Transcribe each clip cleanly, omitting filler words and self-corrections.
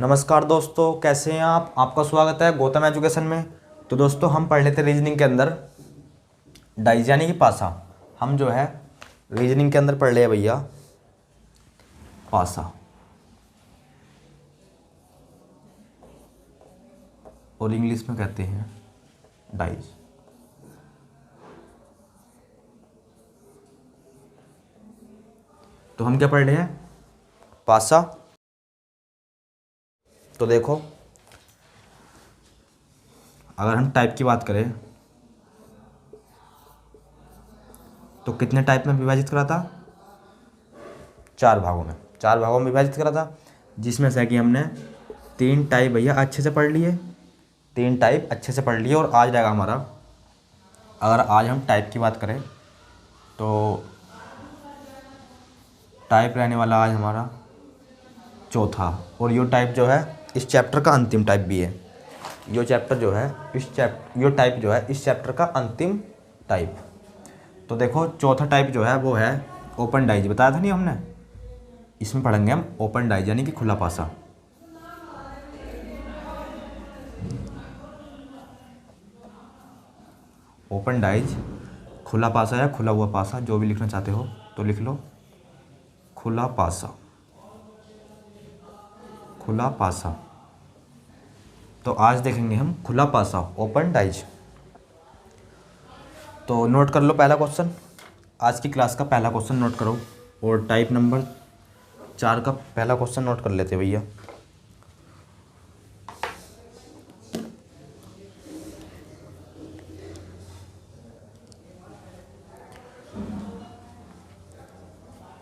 नमस्कार दोस्तों, कैसे हैं आप। आपका स्वागत है गौतम एजुकेशन में। तो दोस्तों, हम पढ़ लेते रीजनिंग के अंदर डाइज यानी कि पासा। हम जो है रीजनिंग के अंदर पढ़ लिया भैया पासा, और इंग्लिश में कहते हैं डाइज। तो हम क्या पढ़ रहे हैं, पासा। तो देखो, अगर हम टाइप की बात करें तो कितने टाइप में विभाजित करा था, 4 भागों में। 4 भागों में विभाजित करा था, जिसमें से कि हमने 3 टाइप भैया अच्छे से पढ़ लिए। 3 टाइप अच्छे से पढ़ लिए। और आज रहेगा हमारा, अगर आज हम टाइप की बात करें तो टाइप रहने वाला आज हमारा चौथा। और यो टाइप जो है इस चैप्टर का अंतिम टाइप भी है। यो चैप्टर जो है यो टाइप जो है इस चैप्टर का अंतिम टाइप। तो देखो, चौथा टाइप जो है वो है ओपन डाइज। बताया था नहीं हमने, इसमें पढ़ेंगे हम ओपन डाइज यानी कि खुला पासा। ओपन डाइज खुला पासा या खुला हुआ पासा, जो भी लिखना चाहते हो तो लिख लो, खुला पासा, खुला पासा। तो आज देखेंगे हम खुला पासा, ओपन डाइज। तो नोट कर लो पहला क्वेश्चन, आज की क्लास का पहला क्वेश्चन नोट करो। और टाइप नंबर 4 का पहला क्वेश्चन नोट कर लेते भैया।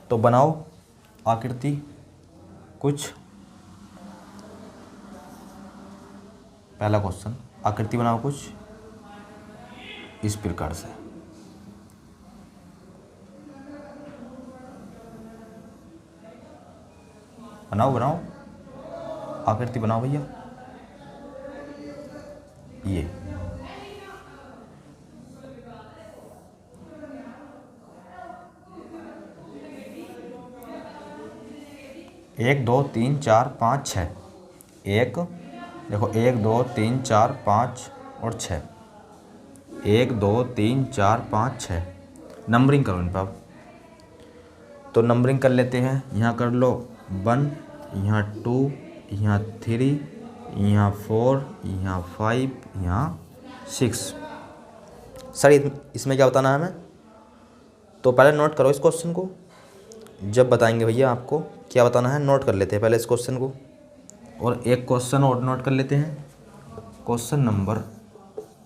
तो बनाओ आकृति कुछ। पहला क्वेश्चन, आकृति बनाओ कुछ इस प्रकार से। बनाओ आकृति बनाओ भैया। ये 1 2 3 4 5 6। एक देखो, 1 2 3 4 5 और 6। 1 2 3 4 5 6। नंबरिंग करो इन पर। तो नंबरिंग कर लेते हैं। यहाँ कर लो 1, यहाँ 2, यहाँ 3, यहाँ 4, यहाँ 5, यहाँ 6। सर इसमें क्या बताना है हमें? तो पहले नोट करो इस क्वेश्चन को, जब बताएंगे भैया आपको क्या बताना है। नोट कर लेते हैं पहले इस क्वेश्चन को, और एक क्वेश्चन और नोट कर लेते हैं। क्वेश्चन नंबर,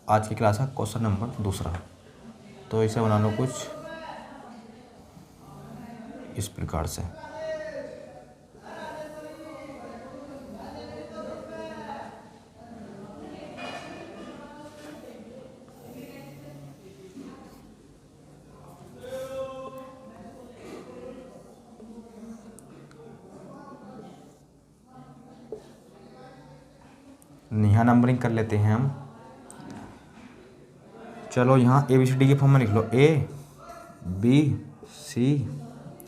आज की क्लास का क्वेश्चन नंबर 2। तो इसे बना लो कुछ इस प्रकार से। यहाँ नंबरिंग कर लेते हैं हम। चलो, यहाँ ABCD के फॉर्म में लिख लो ABC,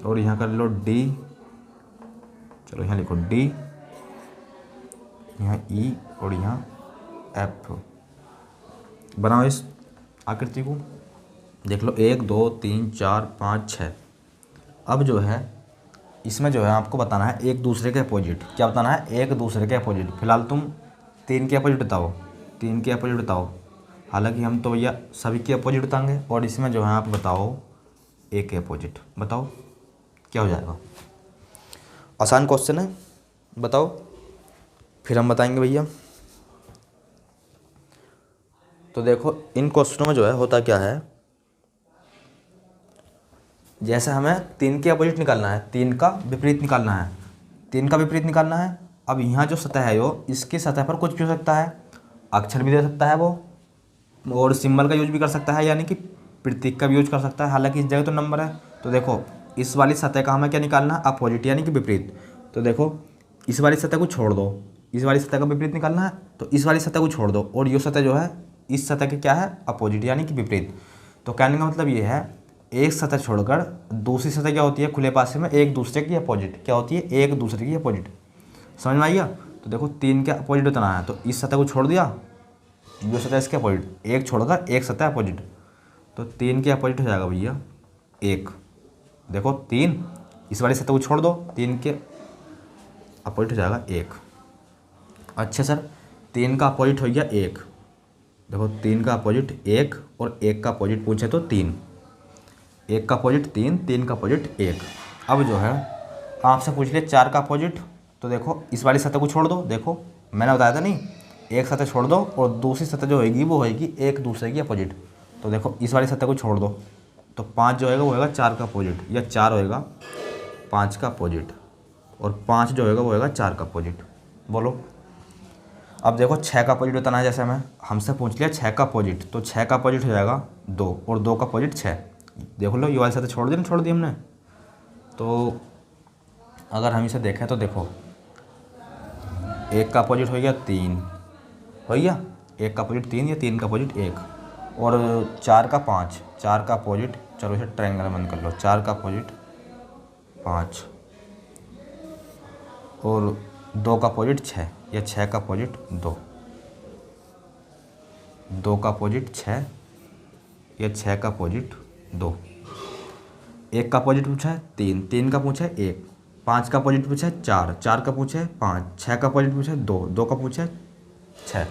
और यहाँ कर लो D। चलो, यहाँ लिखो D, यहाँ E और यहाँ F। बनाओ इस आकृति को। देख लो 1 2 3 4 5 6। अब जो है इसमें जो है आपको बताना है एक दूसरे के अपोजिट। क्या बताना है? एक दूसरे के अपोजिट। फिलहाल तुम 3 के अपोजिट बताओ, 3 के अपोजिट बताओ। हालांकि हम तो भैया सभी के अपोजिट बताएंगे, और इसमें जो है आप बताओ एक के अपोजिट। बताओ क्या हो जाएगा। आसान क्वेश्चन है, बताओ, फिर हम बताएंगे भैया। तो देखो, इन क्वेश्चनों में जो है होता क्या है, जैसे हमें 3 के अपोजिट निकालना है, 3 का विपरीत निकालना है। 3 का विपरीत निकालना है। अब यहाँ जो सतह है वो, इसकी सतह पर कुछ भी हो सकता है, अक्षर भी दे सकता है वो, और सिंबल का यूज भी कर सकता है, यानी कि प्रतीक का भी यूज कर सकता है। हालांकि इस जगह तो नंबर है। तो देखो, इस वाली सतह का हमें क्या निकालना है? अपोजिट यानी कि विपरीत। तो देखो, इस वाली सतह को छोड़ दो, इस वाली सतह का विपरीत निकालना है, तो इस वाली सतह को छोड़ दो, और ये सतह जो है इस सतह के क्या है? अपोजिट यानी कि विपरीत। तो कहने का मतलब ये है, एक सतह छोड़कर दूसरी सतह क्या होती है खुले पासे में? एक दूसरे की अपोजिट। क्या होती है? एक दूसरे की अपोजिट। समझ में आई गया? तो देखो 3 के अपोजिट बताना है, तो इस सतह को छोड़ दिया, जो सतह इसके अपोजिट, एक छोड़कर एक सतह अपोजिट, तो 3 के अपोजिट हो जाएगा भैया 1। देखो 3, इस वाली सतह को छोड़ दो, 3 के अपोजिट हो जाएगा 1। अच्छा सर, 3 का अपोजिट हो गया 1। देखो 3 का अपोजिट 1 और 1 का अपोजिट पूछे तो 3, 1 का अपोजिट 3, 3 का अपोजिट 1। अब जो है आपसे पूछ लिया 4 का अपोजिट, तो देखो इस वाली सतह को छोड़ दो, देखो मैंने बताया था नहीं, एक सतह छोड़ दो और दूसरी सतह जो होगी वो होगी एक दूसरे की अपोजिट। तो देखो इस वाली सतह को छोड़ दो, तो 5 जो होएगा वो होएगा 4 का अपोजिट, या 4 होएगा 5 का अपोजिट, और 5 जो होएगा वो होएगा 4 का अपोजिट। बोलो अब देखो 6 का अपोजिट बताना है, जैसे हमें हमसे पूछ लिया 6 का अपोजिट, तो 6 का अपोजिट हो जाएगा 2, और 2 का अपोजिट 6। देख लो ये वाली सतह छोड़ दी ना, छोड़ दी हमने। तो अगर हम इसे देखें तो देखो 1 का अपोजिट हो गया 3, हो गया 1 का अपोजिट 3 या 3 का अपोजिट 1, और 4 का 5, 4 का अपोजिट, चलो इसे ट्रायंगल बंद कर लो, 4 का अपोजिट 5, और 2 का अपोजिट 6, या 6 का अपोजिट 2, 2 का अपोजिट 6 या 6 का अपोजिट 2। 1 का अपोजिट पूछा है 3, 3 का पूछा है 1, 5 का अपोजिट पूछा है 4, 4 का पूछा है 5, 6 का अपोजिट पूछा है 2, 2 का पूछा है 6।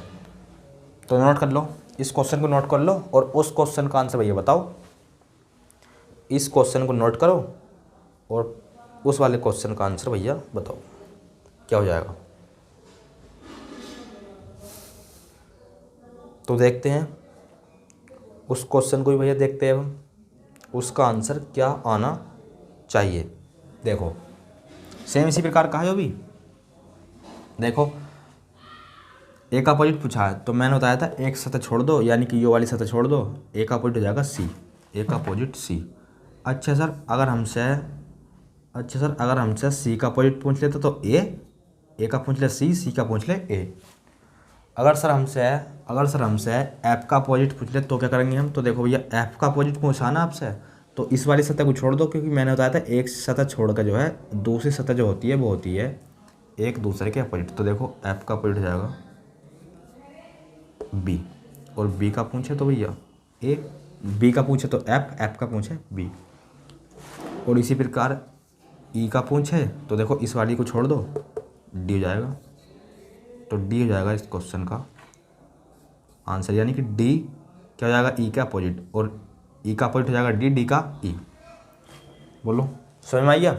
तो नोट कर लो, इस क्वेश्चन को नोट कर लो और उस क्वेश्चन का आंसर भैया बताओ। इस क्वेश्चन को नोट करो और उस वाले क्वेश्चन का आंसर भैया बताओ क्या हो जाएगा। तो देखते हैं उस क्वेश्चन को भी भैया, देखते हैं हम उसका आंसर क्या आना चाहिए। देखो सेम इसी प्रकार का है जो भी, देखो एक अपोजिट पूछा है, तो मैंने बताया था एक सतह छोड़ दो, यानी कि ये वाली सतह छोड़ दो, एक अपोजिट हो जाएगा सी, एक अपोजिट सी। अच्छा सर अगर हमसे सी का अपोजिट पूछ लेते तो ए का पूछ ले सी का पूछ ले ए। अगर सर हमसे एफ का अपोजिट पूछ ले तो क्या करेंगे हम, तो देखो भैया एफ का अपोजिट पूछा ना आपसे, तो इस वाली सतह को छोड़ दो, क्योंकि मैंने बताया था एक सतह छोड़कर जो है दूसरी सतह जो होती है वो होती है एक दूसरे के अपोजिट। तो देखो एफ का अपोजिट हो जाएगा बी, और बी का पूछे तो भैया ए, बी का पूछे तो एफ, एफ का पूछे बी, और इसी प्रकार ई का पूछे तो देखो इस वाली को छोड़ दो, डी हो जाएगा। तो डी हो जाएगा इस क्वेश्चन का आंसर, यानी कि डी क्या हो जाएगा ई का अपोजिट, और ई का अपोजिट हो जाएगा डी, डी का ई। बोलो समझ में आइए।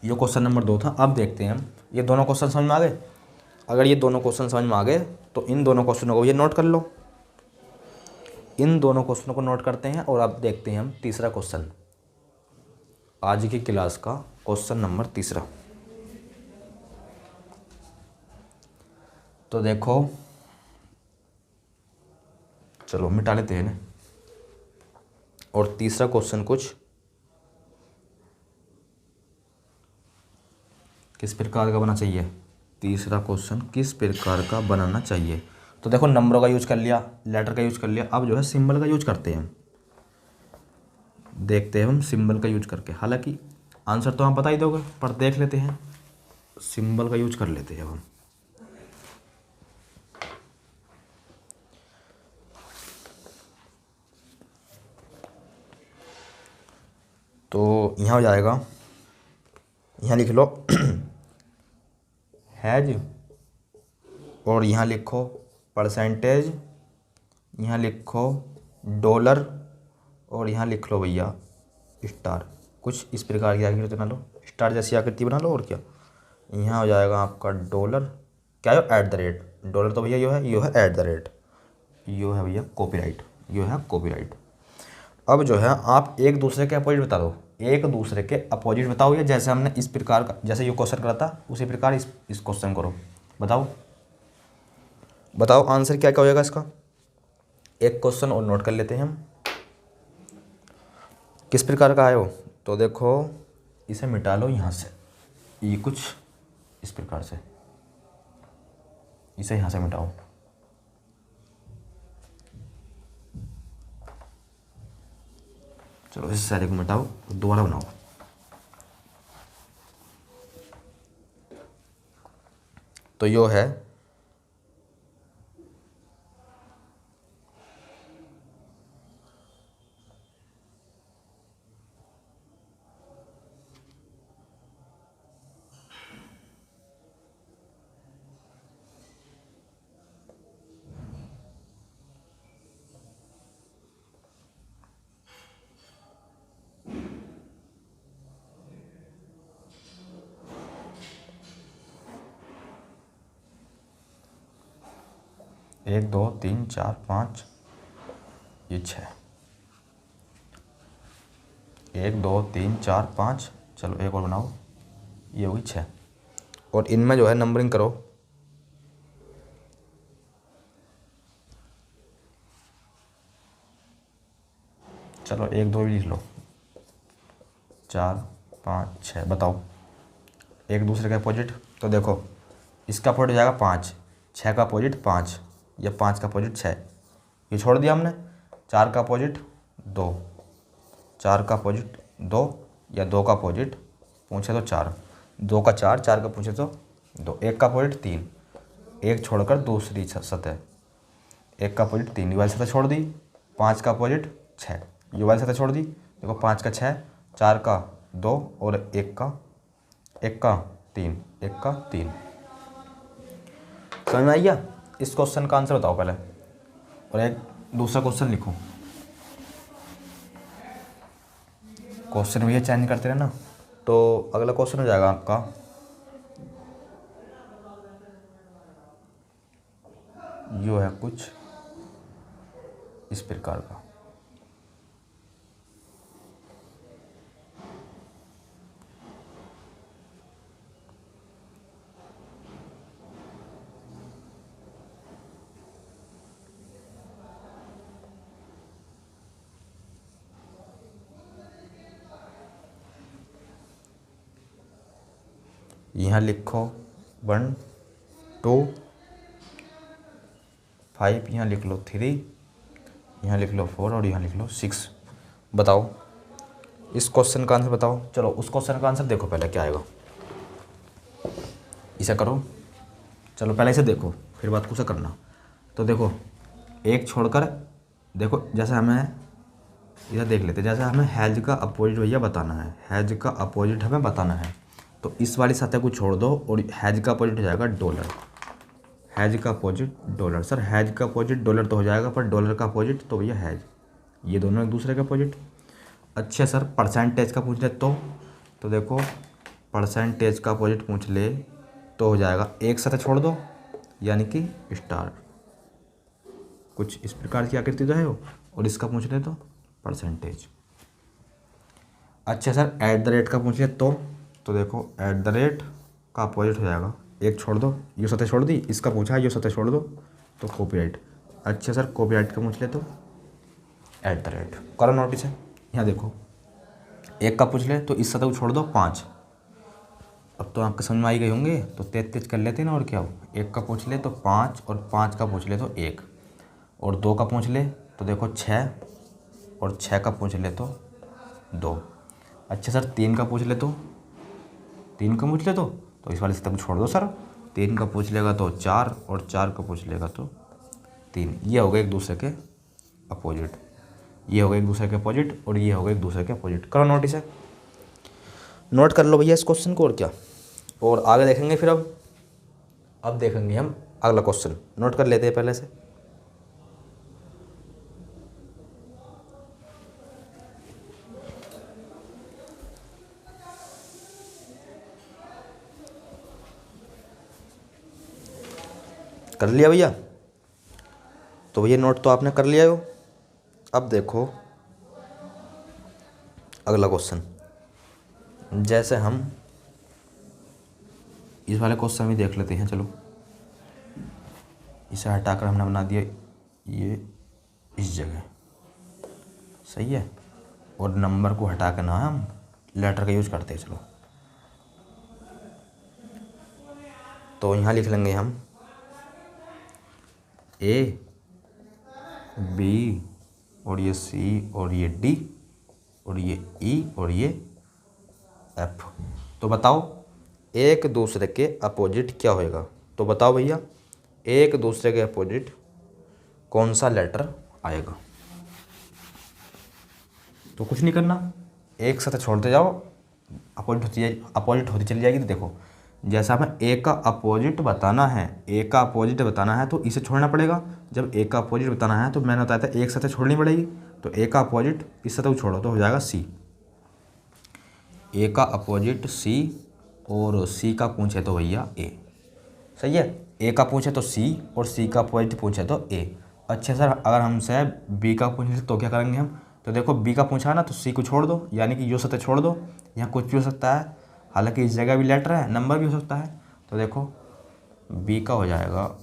ये क्वेश्चन नंबर 2 था। अब देखते हैं हम ये दोनों क्वेश्चन समझ में आ गए। अगर ये दोनों क्वेश्चन समझ में आ गए तो इन दोनों क्वेश्चनों को ये नोट कर लो, इन दोनों क्वेश्चनों को नोट करते हैं। और अब देखते हैं हम तीसरा क्वेश्चन, आज की क्लास का क्वेश्चन नंबर 3। तो देखो चलो मिटा लेते हैं ना, और तीसरा क्वेश्चन कुछ किस प्रकार का बनना चाहिए, तीसरा क्वेश्चन किस प्रकार का बनाना चाहिए। तो देखो नंबरों का यूज कर लिया, लेटर का यूज कर लिया, अब जो है सिंबल का यूज करते हैं। देखते हैं हम सिंबल का यूज करके, हालांकि आंसर तो हम बता ही दोगे पर देख लेते हैं, सिंबल का यूज कर लेते हैं हम। तो यहाँ हो जाएगा, यहाँ लिख लो हैज, और यहाँ लिखो परसेंटेज, यहाँ लिखो डॉलर, और यहाँ लिख लो भैया स्टार। कुछ इस प्रकार की आकृति बना लो, स्टार जैसी आकृति बना लो। और क्या यहाँ हो जाएगा आपका डॉलर, क्या है एट द रेट, डॉलर तो भैया यो है एट द रेट, यो है भैया कॉपीराइट, यो है कॉपीराइट। अब जो है आप एक दूसरे के अपोजिट बता दो, एक दूसरे के अपोजिट बताओ, या जैसे हमने इस प्रकार का, जैसे ये क्वेश्चन करा था उसी प्रकार इस क्वेश्चन करो। बताओ आंसर क्या क्या हो जाएगा इसका। एक क्वेश्चन और नोट कर लेते हैं हम, किस प्रकार का है वो। तो देखो इसे मिटा लो यहाँ से, ये कुछ इस प्रकार से, इसे यहाँ से मिटाओ। चलो इस सारे को मिटाओ, दोबारा बनाओ। तो यो है 1 2 3 4 5 ये 6। 1 2 3 4 5, चलो एक और बनाओ, ये होगी 6। और इनमें जो है नंबरिंग करो। चलो 1 2 भी लिख लो, 4 5 6। बताओ एक दूसरे का अपोजिट। तो देखो इसका अपोजिट हो जाएगा 5, 6 का अपोजिट 5, या 5 का अपोजिट 6, ये छोड़ दिया हमने। 4 का अपोजिट 2, 4 का अपोजिट 2, या 2 का अपोजिट पूछे तो 4, 2 का 4, 4 का पूछे तो 2। 1 का अपोजिट 3, एक छोड़कर दूसरी सतह, 1 का अपोजिट 3, ये वाली सतह छोड़ दी। 5 का अपोजिट 6, ये वाली सतह छोड़ दी। देखो 5 का 6, 4 का 2 और 1 का 3, 1 का 3। समझ में आई क्या? इस क्वेश्चन का आंसर बताओ पहले, और एक दूसरा क्वेश्चन लिखो। क्वेश्चन भैया चेंज करते रहना। तो अगला क्वेश्चन हो जाएगा आपका, यो है कुछ इस प्रकार का। यहाँ लिखो 1 2 5, यहाँ लिख लो 3, यहाँ लिख लो 4 और यहाँ लिख लो 6। बताओ इस क्वेश्चन का आंसर बताओ। चलो उस क्वेश्चन का आंसर देखो पहले क्या आएगा, इसे करो। चलो पहले इसे देखो फिर बात को से करना। तो देखो एक छोड़कर, देखो जैसे हमें इधर देख लेते, जैसे हमें हैज का अपोजिट भैया बताना है, हैज का अपोजिट हमें बताना है। तो इस वाली सतह को छोड़ दो और हैज का अपोजिट हो जाएगा डॉलर। हैज का अपोजिट डॉलर। सर हैज का अपोजिट डॉलर तो हो जाएगा, पर डॉलर का अपोजिट तो भैया हैज, ये दोनों एक दूसरे का अपोजिट। अच्छा सर परसेंटेज का पूछ ले तो देखो परसेंटेज का अपोजिट पूछ ले तो हो जाएगा, एक सतह छोड़ दो यानी कि स्टार, कुछ इस प्रकार की आकृति तो है वो, और इसका पूछ ले तो परसेंटेज। अच्छा सर ऐट द रेट का पूछ ले तो देखो ऐट द रेट का अपोजिट हो जाएगा, एक छोड़ दो, ये सतह छोड़ दी, इसका पूछा है ये सतह छोड़ दो तो कॉपीराइट। अच्छा सर कॉपीराइट का पूछ ले तो ऐट द रेट। करो नोटिस है, यहाँ देखो एक का पूछ ले तो इस सतह को छोड़ दो 5। अब तो आपके समझ में आई गई होंगे, तो 33 कर लेते हैं ना, और क्या हो। एक का पूछ ले तो 5, और 5 का पूछ ले तो 1, और 2 का पूछ ले तो देखो 6, और 6 का पूछ ले तो 2। अच्छा सर 3 का पूछ ले तो 3 का पूछ ले तो इस वाले सतह को छोड़ दो सर। 3 का पूछ लेगा तो 4, और 4 का पूछ लेगा तो 3। ये हो गए एक दूसरे के अपोजिट, ये हो गए एक दूसरे के अपोजिट, और ये हो गए एक दूसरे के अपोजिट। करो नोटिस है, नोट कर लो भैया इस क्वेश्चन को, और क्या। और आगे देखेंगे फिर। अब देखेंगे हम अगला क्वेश्चन, नोट कर लेते हैं पहले से। कर लिया भैया? तो भैया नोट तो आपने कर लिया हो। अब देखो अगला क्वेश्चन, जैसे हम इस वाले क्वेश्चन भी देख लेते हैं। चलो इसे हटाकर हमने बना दिया ये इस जगह, सही है। और नंबर को हटा कर ना हम लेटर का यूज करते हैं। चलो तो यहाँ लिख लेंगे हम ए बी, और ये सी, और ये डी, और ये ई, और ये एफ। तो बताओ एक दूसरे के अपोजिट क्या होएगा। तो बताओ भैया एक दूसरे के अपोजिट कौन सा लेटर आएगा। तो कुछ नहीं करना, एक साथ छोड़ते जाओ, अपोजिट होती चली जाएगी। तो देखो जैसा हमें ए का अपोजिट बताना है, ए का अपोजिट बताना है तो इसे छोड़ना पड़ेगा। जब ए का अपोजिट बताना है तो मैंने बताया था एक साथ छोड़नी पड़ेगी। तो ए का अपोजिट इस साथ छोड़ो तो हो जाएगा सी। ए का अपोजिट सी और सी का पूछे तो भैया ए। सही है, ए का पूछे तो सी और सी का अपोजिट पूछे तो ए। अच्छा सर अगर हमसे बी का पूछे तो क्या करेंगे हम। तो देखो बी का पूछा ना तो सी को छोड़ दो, यानी कि यो सतह छोड़ दो। यहाँ कुछ भी हो सकता है, हालांकि इस जगह भी लेटर है, नंबर भी हो सकता है। तो देखो बी का हो जाएगा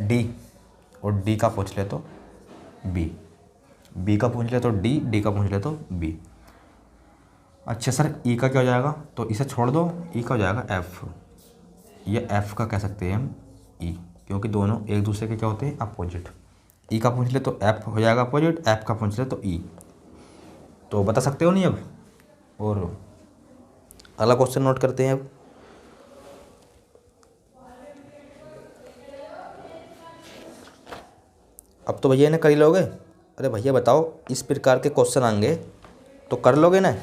डी और डी का पूछ ले तो बी, बी का पूछ ले तो डी, डी का पूछ ले तो बी। अच्छा सर ई का क्या हो जाएगा, तो इसे छोड़ दो, ई का हो जाएगा एफ। ये एफ का कह सकते हैं हम ई, क्योंकि दोनों एक दूसरे के क्या होते हैं अपोजिट। ई का पूछ ले तो एफ हो जाएगा अपोजिट, एफ का पूछ ले तो ई। तो बता सकते हो नहीं अब। और अगला क्वेश्चन नोट करते हैं अब। अब तो भैया इन्हें कर ही लोगे। अरे भैया बताओ इस प्रकार के क्वेश्चन आएंगे तो कर लोगे ना।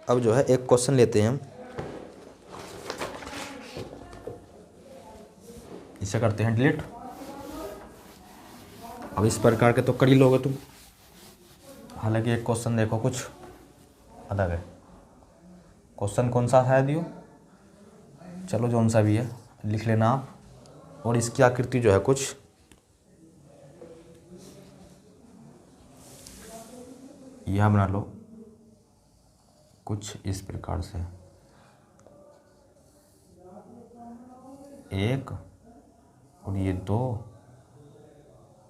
अब जो है एक क्वेश्चन लेते हैं हम, इसे करते हैं डिलीट। अब इस प्रकार के तो कर ही लोगे तुम, हालांकि एक क्वेश्चन देखो कुछ अलग है। क्वेश्चन कौन सा है दियो, चलो जौन सा भी है लिख लेना आप। और इसकी आकृति जो है कुछ यह बना लो कुछ इस प्रकार से, एक और ये दो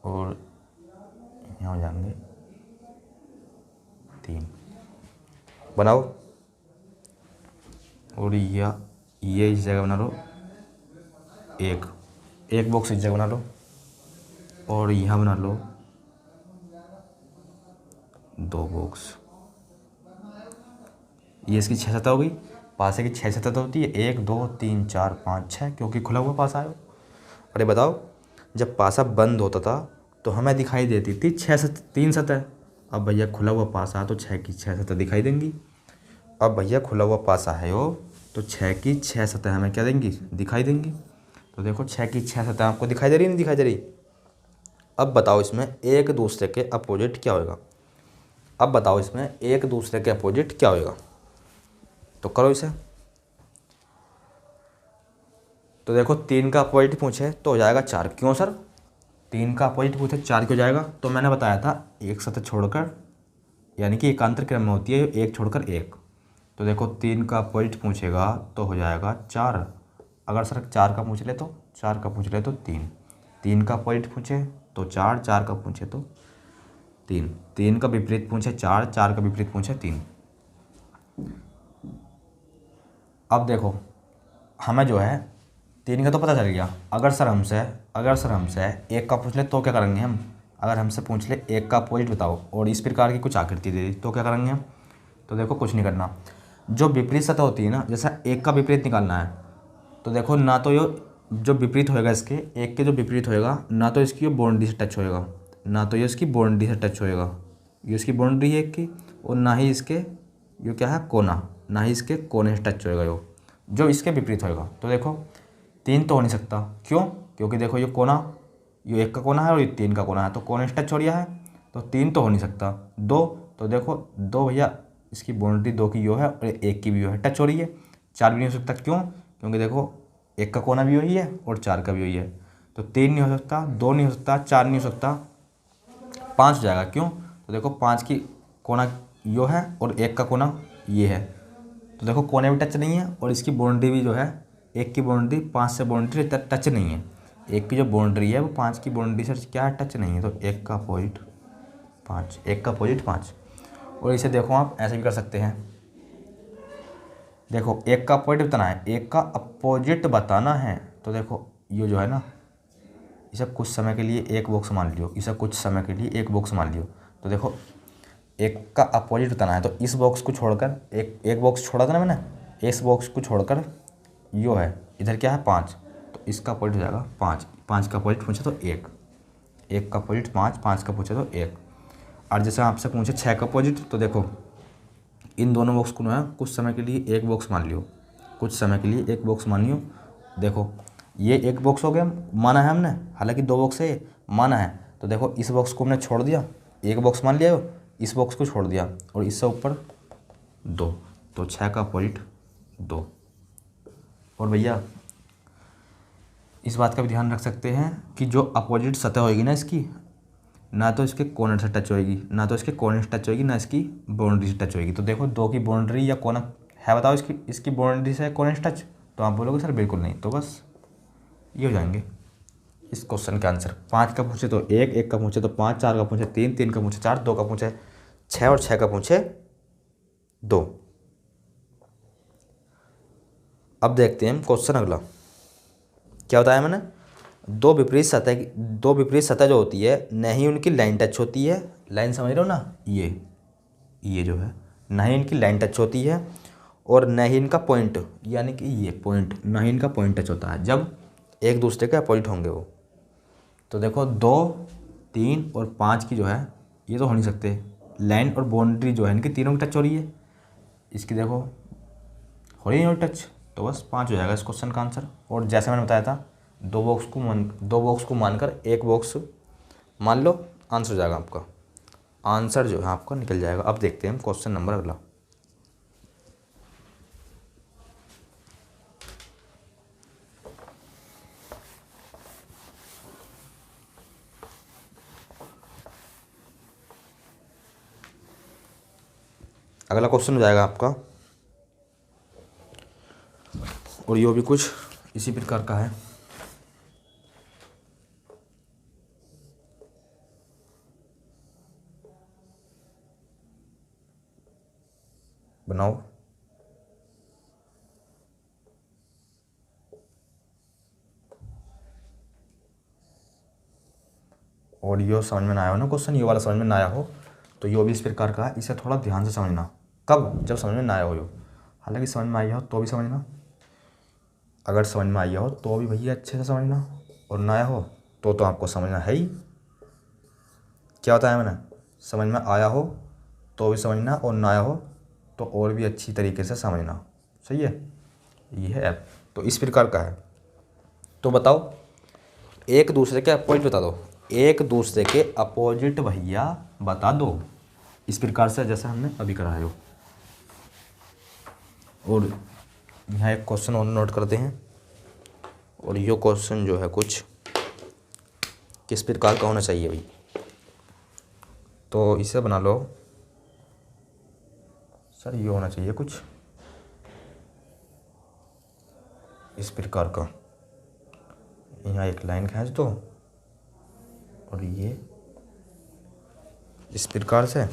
और यहाँ हो जाएंगे तीन। बनाओ और ये इस जगह बना लो, एक बॉक्स इस जगह बना लो और यहाँ बना लो दो बॉक्स। ये इसकी 6 सतह होगी, पासे की 6 सतह होती है, 1 2 3 4 5 6, क्योंकि खुला हुआ पासा है। अरे बताओ जब पासा बंद होता था तो हमें दिखाई देती थी 3 सतह। अब भैया खुला हुआ पासा है तो 6 की 6 सतह दिखाई देंगी। अब भैया खुला हुआ पासा है वो, तो 6 की 6 सतह हमें क्या देंगी, दिखाई देंगी। तो देखो 6 की 6 सतह आपको दिखाई दे रही नहीं दिखाई दे रही। अब बताओ इसमें एक दूसरे के अपोजिट क्या होगा। अब बताओ इसमें एक दूसरे के अपोजिट क्या होगा, तो करो इसे। तो देखो 3 का अपोजिट पूछे तो हो जाएगा 4। क्यों सर 3 का अपोजिट पूछे 4 क्यों जाएगा, तो मैंने बताया था एक सतह छोड़कर, यानी कि एकांतर क्रम में होती है एक छोड़कर एक। तो देखो 3 का अपोजिट पूछेगा तो हो जाएगा 4। अगर सर 4 का पूछ ले तो 4 का पूछ ले तो 3, 3 का अपोजिट पूछे तो 4, 4 का पूछे तो 3, 3 का विपरीत पूछे 4, 4 का विपरीत पूछे 3। अब देखो हमें जो है 3 का तो पता चल गया। अगर सर हमसे एक का पूछ ले तो क्या करेंगे हम। अगर हमसे पूछ ले एक का अपोजिट बताओ और इस प्रकार की कुछ आकृति दे दी तो क्या करेंगे हम। तो देखो कुछ नहीं करना, जो विपरीत सतह होती है ना, जैसा एक का विपरीत निकालना है तो देखो ना तो ये जो विपरीत होएगा इसके, एक के जो विपरीत होएगा ना तो इसकी बाउंड्री से टच होएगा, ना तो ये इसकी बाउंड्री से टच होएगा, ये इसकी बाउंड्री है एक की, और ना ही इसके ये क्या है कोना, ना ही इसके कोने से टच होएगा जो इसके विपरीत होएगा। तो देखो 3 तो हो नहीं सकता। क्यों, क्योंकि देखो ये कोना, ये 1 का कोना है और ये 3 का कोना है, तो कोने से टच हो रहा है, तो 3 तो हो नहीं सकता। 2, तो देखो 2 भैया इसकी बाउंड्री 2 की यो है और 1 की भी यो है, टच हो रही है। 4 भी नहीं हो सकता। क्यों, क्योंकि देखो 1 का कोना भी वही है और 4 का भी वही है, तो 3 नहीं हो सकता, 2 नहीं हो सकता, 4 नहीं हो सकता, 5 हो जाएगा। क्यों, तो देखो 5 की कोना यो है और 1 का कोना ये है, तो देखो कोने भी टच नहीं है और इसकी बाउंड्री भी जो है 1 की बाउंड्री 5 से बाउंड्री टच नहीं है। 1 की जो बाउंड्री है वो 5 की बाउंड्री से क्या है, टच नहीं है। तो 1 का अपोजिट 5, 1 का अपोजिट 5। और इसे देखो आप ऐसे भी कर सकते हैं। देखो 1 का अपोजिट बताना है, 1 का अपोजिट बताना है, तो देखो ये जो है ना, इसे कुछ समय के लिए एक बॉक्स मान लियो, इसे कुछ समय के लिए एक बॉक्स मान लियो। तो देखो 1 का अपोजिट बताना है, तो इस बॉक्स को छोड़कर एक बॉक्स छोड़ा था ना मैंने, इस बॉक्स को छोड़कर यो है इधर क्या है 5, तो इसका अपोजिट हो जाएगा 5। 5 का अपोजिट पूछे तो 1, 1 का अपोजिट 5, 5 का पूछे तो 1। और जैसे आपसे पूछे 6 का अपोजिट, तो देखो इन दोनों बॉक्स को ना कुछ समय के लिए एक बॉक्स मान लियो, कुछ समय के लिए एक बॉक्स मान लियो। देखो ये एक बॉक्स हो गया माना है हमने, हालांकि 2 बॉक्स है ये माना है। तो देखो इस बॉक्स को हमने छोड़ दिया, एक बॉक्स मान लिया हो, इस बॉक्स को छोड़ दिया और इससे ऊपर 2, तो 6 का अपोजिट 2। और भैया इस बात का भी ध्यान रख सकते हैं कि जो अपोजिट सतह होगी ना इसकी, ना तो इसके कॉर्नर से टच होएगी, ना तो इसके कॉर्नर से टच होएगी, ना इसकी बाउंड्री से टच होएगी। तो देखो 2 की बाउंड्री या कॉर्नर है, बताओ इसकी बाउंड्री से कॉर्नर से टच, तो आप बोलोगे सर बिल्कुल नहीं। तो बस ये हो जाएंगे इस क्वेश्चन के आंसर। 5 का पूछे तो 1, 1 का पूछे तो 5, 4 का पूछे 3, 3 का पूछे 4, 2 का पूछे 6 और 6 का पूछे 2। अब देखते हैं क्वेश्चन अगला क्या बताया मैंने। दो विपरीत सतह जो होती है न ही उनकी लाइन टच होती है, लाइन समझ रहे हो ना, ये जो है न ही इनकी लाइन टच होती है और न ही इनका पॉइंट, यानी कि ये पॉइंट, न ही इनका पॉइंट टच होता है जब एक दूसरे के अपोजिट होंगे वो। तो देखो 2, 3 और 5 की जो है ये तो हो नहीं सकते, लाइन और बाउंड्री जो है इनकी तीनों की टच हो रही है, इसकी देखो हो रही है टच, तो बस 5 हो जाएगा इस क्वेश्चन का आंसर। और जैसे मैंने बताया था 2 बॉक्स को मानकर एक बॉक्स मान लो, आंसर हो जाएगा आपका, आंसर जो है आपका निकल जाएगा। अब देखते हैं क्वेश्चन नंबर अगला। अगला क्वेश्चन हो जाएगा आपका, और ये भी कुछ इसी प्रकार का है। बनाओ। और यो समझ में ना आया हो ना क्वेश्चन, ये वाला समझ में ना आया हो तो यो भी इस प्रकार का है, इसे थोड़ा ध्यान से समझना। कब? जब समझ में ना आया हो यो, हालांकि समझ में आया हो तो भी समझना, अगर समझ में आया हो तो भी भैया अच्छे से समझना, और ना आया हो तो आपको समझना है ही। क्या बताया मैंने, समझ में आया हो तो भी समझना और ना आया हो तो और भी अच्छी तरीके से समझना। सही है, ये है ऐप, तो इस प्रकार का है। तो बताओ एक दूसरे के अपोजिट बता दो, एक दूसरे के अपोजिट भैया बता दो, इस प्रकार से जैसे हमने अभी करा है। और यहाँ एक क्वेश्चन और नोट करते हैं, और ये क्वेश्चन जो है कुछ किस प्रकार का होना चाहिए भाई, तो इसे बना लो सर, ये होना चाहिए कुछ इस प्रकार का। यहाँ एक लाइन खींच दो और ये इस प्रकार से,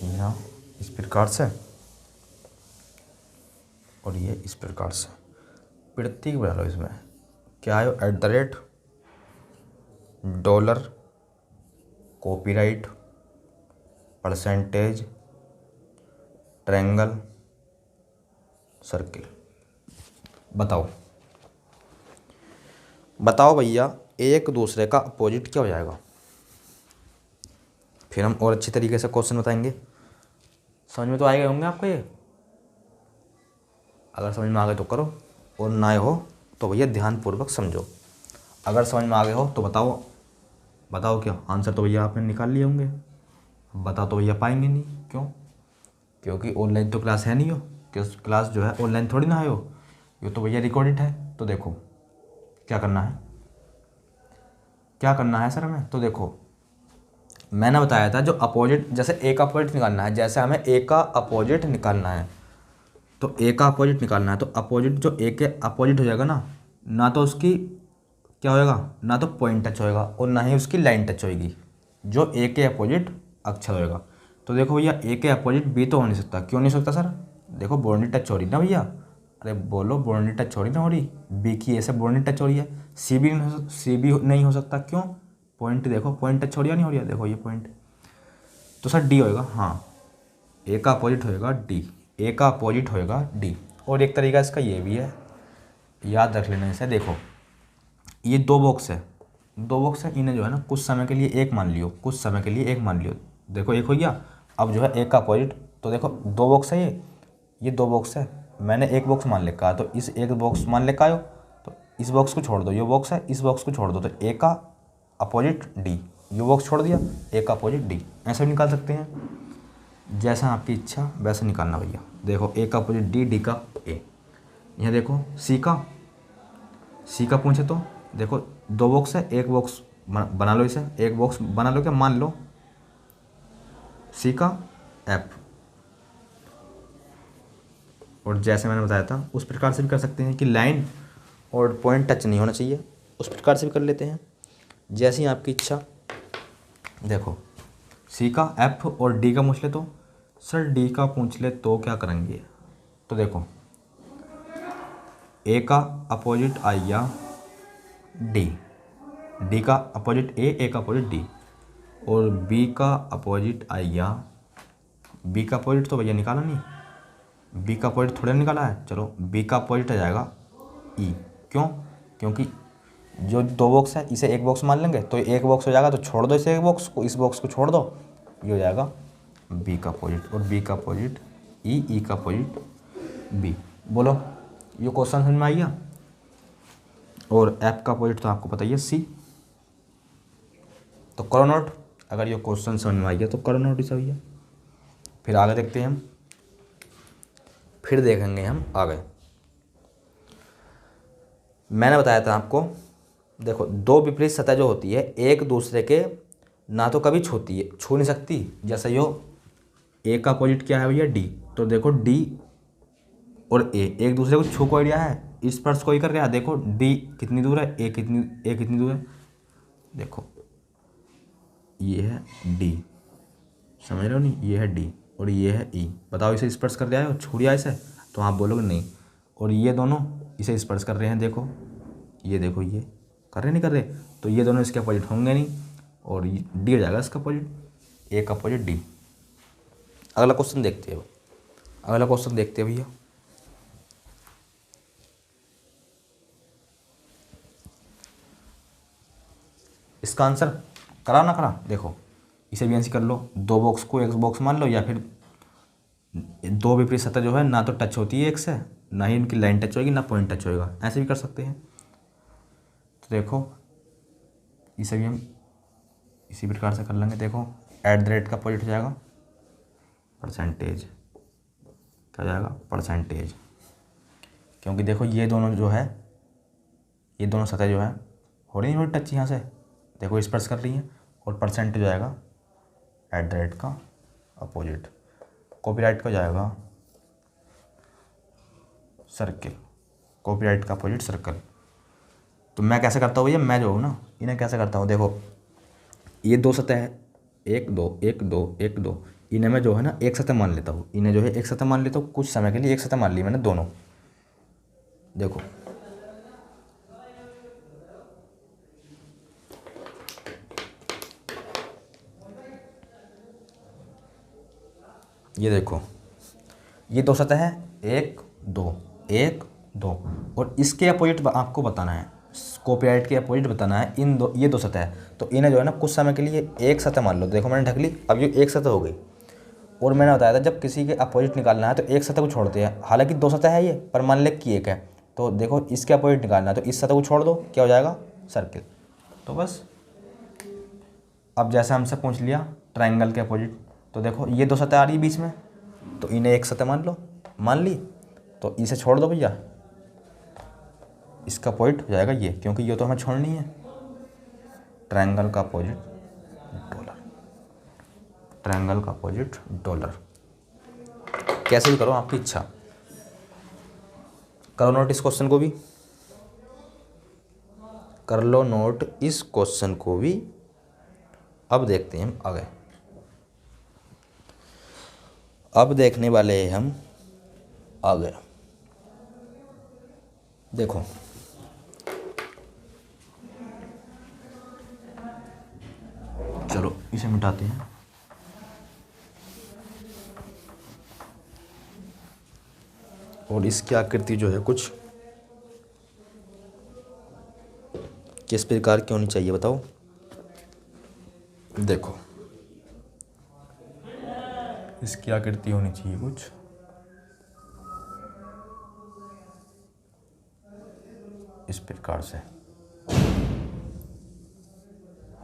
यहाँ इस प्रकार से, और ये इस प्रकार से प्रतीक बना लो। इसमें क्या है, @ dollar, copyright, percentage, triangle, circle. बताओ भैया एक दूसरे का अपोजिट क्या हो जाएगा। फिर हम और अच्छी तरीके से क्वेश्चन बताएंगे। समझ में तो आए गए होंगे आपको ये, अगर समझ में आ गए तो करो, और ना आए हो तो भैया ध्यानपूर्वक समझो। अगर समझ में आ गए हो तो बताओ क्या आंसर तो भैया आपने निकाल लिए होंगे। बता तो भैया पाएंगे नहीं, क्यों? क्योंकि ऑनलाइन तो क्लास है नहीं हो, क्लास जो है ऑनलाइन थोड़ी ना है हो, ये तो भैया रिकॉर्डेड है। तो देखो क्या करना है सर हमें, तो देखो मैंने बताया था जो अपोजिट, जैसे ए का अपोजिट निकालना है, जैसे हमें ए का अपोजिट निकालना है, तो ए का अपोजिट निकालना है, तो अपोजिट जो ए के अपोजिट हो जाएगा ना तो उसकी क्या होएगा, ना तो पॉइंट टच होएगा और ना ही उसकी लाइन टच होएगी, जो ए के अपोजिट अक्षर होएगा। तो देखो भैया ए के अपोजिट बी तो हो नहीं सकता। क्यों नहीं सकता सर? देखो बाउंड्री टच हो रही ना भैया, अरे बोलो बाउंड्री टच हो रही ना हो रही, बी की ए से बाउंड्री टच हो रही है। सी भी नहीं हो सकता। क्यों? पॉइंट देखो, पॉइंट टच हो रहा नहीं हो रहा, देखो ये पॉइंट, तो सर डी होएगा। हाँ, ए का अपोजिट होएगा डी, ए का अपोजिट होएगा डी। और एक तरीका इसका ये भी है, याद रख लेना इसे। देखो ये दो बॉक्स है, दो बॉक्स है, इन्हें जो है ना कुछ समय के लिए एक मान लियो, कुछ समय के लिए एक मान लियो। देखो एक हो गया। अब जो है एक का अपोजिट, तो देखो दो बॉक्स है, ये दो बॉक्स है, मैंने एक बॉक्स मान लिखा है, तो इस एक बॉक्स मान लिखा हो, तो इस बॉक्स को छोड़ दो, ये बॉक्स है, इस बॉक्स को छोड़ दो, तो ए का अपोजिट डी, ये बॉक्स छोड़ दिया, ए का अपोजिट डी। ऐसे भी निकाल सकते हैं, जैसा आपकी इच्छा वैसे निकालना भैया। देखो ए का अपोजिट डी, डी का ए। यहाँ देखो सी का पूछे तो देखो दो बॉक्स है, एक बॉक्स बना लो, इसे एक बॉक्स बना लो, क्या मान लो सी का एफ। और जैसे मैंने बताया था उस प्रकार से भी कर सकते हैं कि लाइन और पॉइंट टच नहीं होना चाहिए, उस प्रकार से भी कर लेते हैं, जैसी आपकी इच्छा। देखो सी का एफ और डी का पूछ ले तो सर डी का पूछ ले तो क्या करेंगे, तो देखो ए का अपोजिट आइया डी, डी का अपोजिट ए का अपोजिट डी, और बी का अपोजिट आइया, बी का अपोजिट तो भैया निकाला नहीं, बी का अपोजिट थोड़ा निकाला है, चलो बी का अपोजिट आ जाएगा ई। क्यों? क्योंकि जो दो बॉक्स है इसे एक बॉक्स मान लेंगे, तो एक बॉक्स हो जाएगा, तो छोड़ दो इसे एक बॉक्स को, इस बॉक्स को छोड़ दो, ये हो जाएगा बी का अपोजिट, और बी का अपोजिट ई का अपोजिट बी। बोलो ये क्वेश्चन समझ में आ गया। और एफ का अपोजिट तो आपको पता ही है सी, तो करो नोट। अगर ये क्वेश्चन समझ में आ गया तो करो नोट इसे भैया। फिर आगे देखते हैं हम, फिर देखेंगे हम आगे। मैंने बताया था आपको, देखो दो विपरीत सतह जो होती है एक दूसरे के ना तो कभी छू नहीं सकती। जैसे यो ए का अपोजिट क्या है भैया डी, तो देखो डी और ए एक दूसरे को छू कोई रहा है, स्पर्श कोई कर रहा है। देखो डी कितनी दूर है, ए कितनी दूर है, देखो ये है डी, समझ रहे हो नहीं, ये है डी और ये है ई। बताओ इसे स्पर्श कर रहा है और छू रहा है इसे, तो आप बोलोगे नहीं। और ये दोनों इसे स्पर्श कर रहे हैं, देखो ये देखो ये कर रहे नहीं कर रहे, तो ये दोनों इसके अपोजिट होंगे नहीं, और डी हो जाएगा इसका अपोजिट, ए का अपोजिट डी। अगला क्वेश्चन देखते हैं, अगला क्वेश्चन देखते हैं भैया। इसका आंसर करा ना करा, देखो इसे भी ऐसे कर लो, दो बॉक्स को एक बॉक्स मान लो, या फिर दो विपरीत सतह जो है ना तो टच होती है एक से, ना ही इनकी लाइन टच होगी ना पॉइंट टच होएगा, ऐसे भी कर सकते हैं। तो देखो इसे भी हम इसी प्रकार से कर लेंगे। देखो एट द रेट का अपोजिट हो जाएगा परसेंटेज, क्या हो जाएगा परसेंटेज, क्योंकि देखो ये दोनों जो है, ये दोनों सतह जो है हो रही है टच यहाँ से, देखो स्पर्श कर रही हैं, और परसेंटेज हो जाएगा एट द रेट का अपोजिट। कॉपीराइट का जाएगा सर्किल, कॉपीराइट का अपोजिट सर्कल। तो मैं कैसे करता हूँ भैया, मैं जो हूँ ना इन्हें कैसे करता हूँ, देखो ये दो सतह है, एक दो एक दो एक दो, इन्हें मैं जो है ना एक सतह मान लेता हूँ, इन्हें जो है एक सतह मान लेता हूँ, कुछ समय के लिए एक सतह मान ली मैंने दोनों। देखो ये देखो ये दो सतह है, एक दो, और इसके अपोजिट आपको बताना है, कॉपीराइट के अपोजिट बताना है इन दो, ये दो सतह है, तो इन्हें जो है ना कुछ समय के लिए एक सतह मान लो। देखो मैंने ढक ली, अब ये एक सतह हो गई। और मैंने बताया था जब किसी के अपोजिट निकालना है तो एक सतह को छोड़ते हैं, हालांकि दो सतह है ये, पर मान ले कि एक है, तो देखो इसके अपोजिट निकालना है तो इस सतह को छोड़ दो, क्या हो जाएगा सर्किल। तो बस अब जैसे हमसे पूछ लिया ट्राइंगल के अपोजिट, तो देखो ये दो सतह आ रही है बीच में, तो इन्हें एक सतह मान लो, मान ली, तो इसे छोड़ दो भैया, इसका अपोजिट हो जाएगा ये, क्योंकि ये तो हमें छोड़नी है। ट्रायंगल का अपोजिट डॉलर, ट्रायंगल का अपोजिट डॉलर। कैसे भी करो आपकी इच्छा, करो नोट इस क्वेश्चन को भी, कर लो नोट इस क्वेश्चन को भी। अब देखते हैं हम आगे, अब देखने वाले हैं हम आगे। देखो इसे मिटाते हैं। और इसकी आकृति जो है कुछ किस प्रकार की होनी चाहिए बताओ। देखो इसकी आकृति होनी चाहिए कुछ इस प्रकार से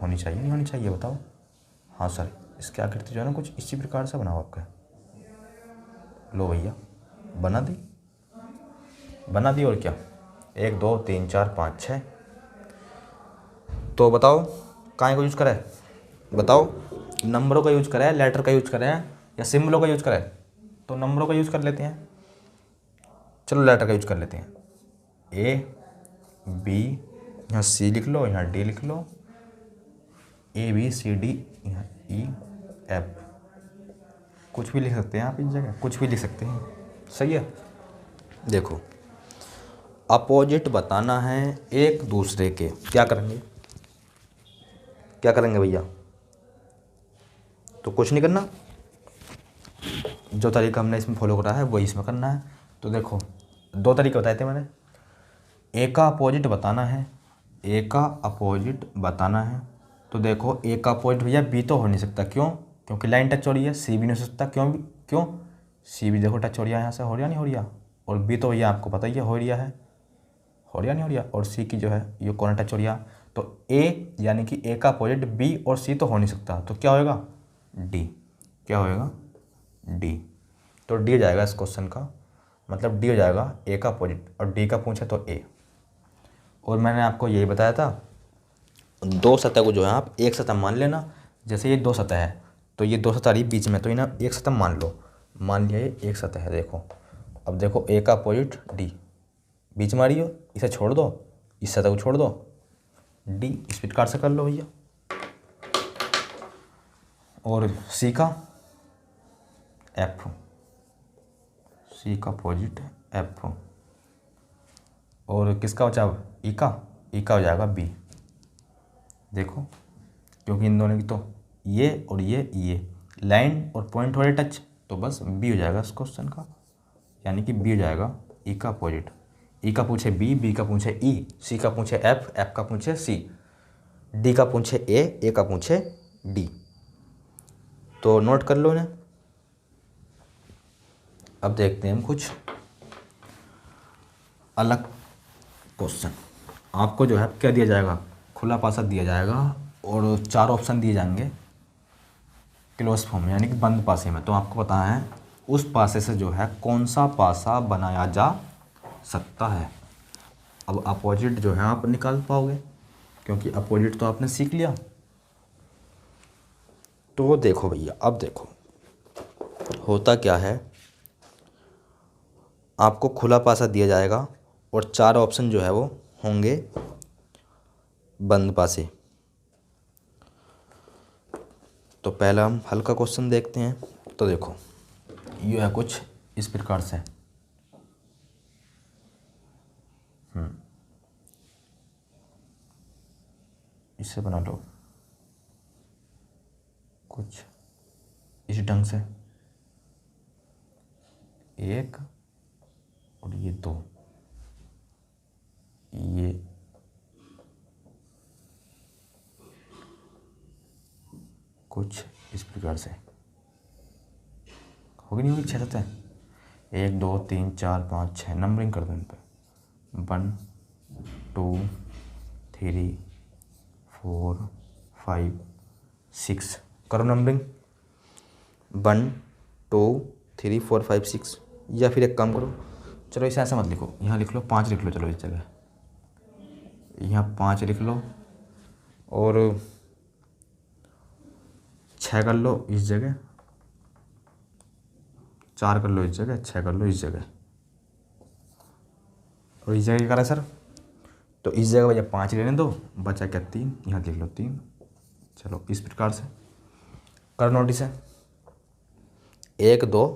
होनी चाहिए, नहीं होनी चाहिए बताओ। हाँ सर, इसकी आकृति जो है ना कुछ इसी प्रकार से बनाओ आपका। लो भैया बना दी, बना दी। और क्या, 1 2 3 4 5 6। तो बताओ काय को यूज करें, बताओ नंबरों का यूज करें, लेटर का यूज करें या सिम्बलों का यूज करें। तो नंबरों का यूज कर लेते हैं। चलो लेटर का यूज कर लेते हैं। ए बी, यहाँ सी लिख लो, यहाँ डी लिख लो, ए बी सी डी, यहाँ ई एफ। कुछ भी लिख सकते हैं आप इस जगह, कुछ भी लिख सकते हैं। सही है। देखो अपोजिट बताना है एक दूसरे के, क्या करेंगे, क्या करेंगे भैया। तो कुछ नहीं करना, जो तरीका हमने इसमें फॉलो करा है वही इसमें करना है। तो देखो 2 तरीके बताए थे मैंने। ए का अपोजिट बताना है, ए का अपोजिट बताना है। तो देखो ए का अपोजिट भैया बी तो हो नहीं सकता, क्यों, क्योंकि लाइन टच हो रही है। सी भी नहीं हो सकता, क्यों, क्यों, सी भी देखो टच हो रहा है यहाँ से, हो रहा नहीं हो रहा। और बी तो भैया आपको पता ही है हो रहा है, हो रहा नहीं हो रहा। और सी की जो है ये कॉर्नर टच हो रहा। तो ए यानी कि ए का अपोजिट बी और सी तो हो नहीं सकता, तो क्या होएगा, डी। क्या होएगा, डी। तो डी हो जाएगा इस क्वेश्चन का, मतलब डी हो जाएगा ए का अपोजिट, और डी का पूछे तो ए। और मैंने आपको यही बताया था 2 सतह को जो है आप एक सतह मान लेना। जैसे ये 2 सतह है तो ये 2 सतह रही बीच में, तो इन्हें एक सतह मान लो। मान लिया ये एक सतह है। देखो अब देखो ए का अपोजिट डी, बीच में आ रही हो, इसे छोड़ दो, इस सतह को छोड़ दो, डी इस प्रकार से कर लो भैया। और सी का एफ, सी का अपोजिट एफ। और किसका बचा, ई का, ई का हो जाएगा बी। देखो क्योंकि इन दोनों की तो ये और ये लाइन और पॉइंट हो रहे टच, तो बस बी हो जाएगा इस क्वेश्चन का, यानी कि बी हो जाएगा ई का अपोजिट। ई का पूछे बी, बी का पूछे ई, सी का पूछे एफ, एफ का पूछे सी, डी का पूछे ए का पूछे डी। तो नोट कर लो इन्हें। अब देखते हैं हम कुछ अलग क्वेश्चन। आपको जो है क्या दिया जाएगा, खुला पासा दिया जाएगा और 4 ऑप्शन दिए जाएंगे क्लोज फॉर्म यानी कि बंद पासे में। तो आपको पता है उस पासे से जो है कौन सा पासा बनाया जा सकता है। अब अपोजिट जो है आप निकाल पाओगे, क्योंकि अपोजिट तो आपने सीख लिया। तो देखो भैया, अब देखो होता क्या है, आपको खुला पासा दिया जाएगा और 4 ऑप्शन जो है वो होंगे बंद पासे। तो पहला हम हल का क्वेश्चन देखते हैं। तो देखो ये है कुछ इस प्रकार से। इसे बना लो कुछ इस ढंग से, 1 और ये 2, ये कुछ इस प्रकार से होगी, नहीं होगी, 6 सतह, 1 2 3 4 5 6 नंबरिंग कर दो इन पर, 1 2 3 4 5 6 करो नंबरिंग, 1 2 3 4 5 6। या फिर एक काम करो, चलो इसे ऐसा मत लिखो, यहाँ लिख लो 5 लिख लो, चलो इस जगह यहाँ 5 लिख लो और 6 कर लो इस जगह, 4 कर लो इस जगह, 6 कर लो इस जगह, और इस जगह क्या करा सर, तो इस जगह भैया 5 लेने दो, बचा क्या 3, यहाँ लिख लो 3। चलो इस प्रकार से कर नोटिस है, 1 2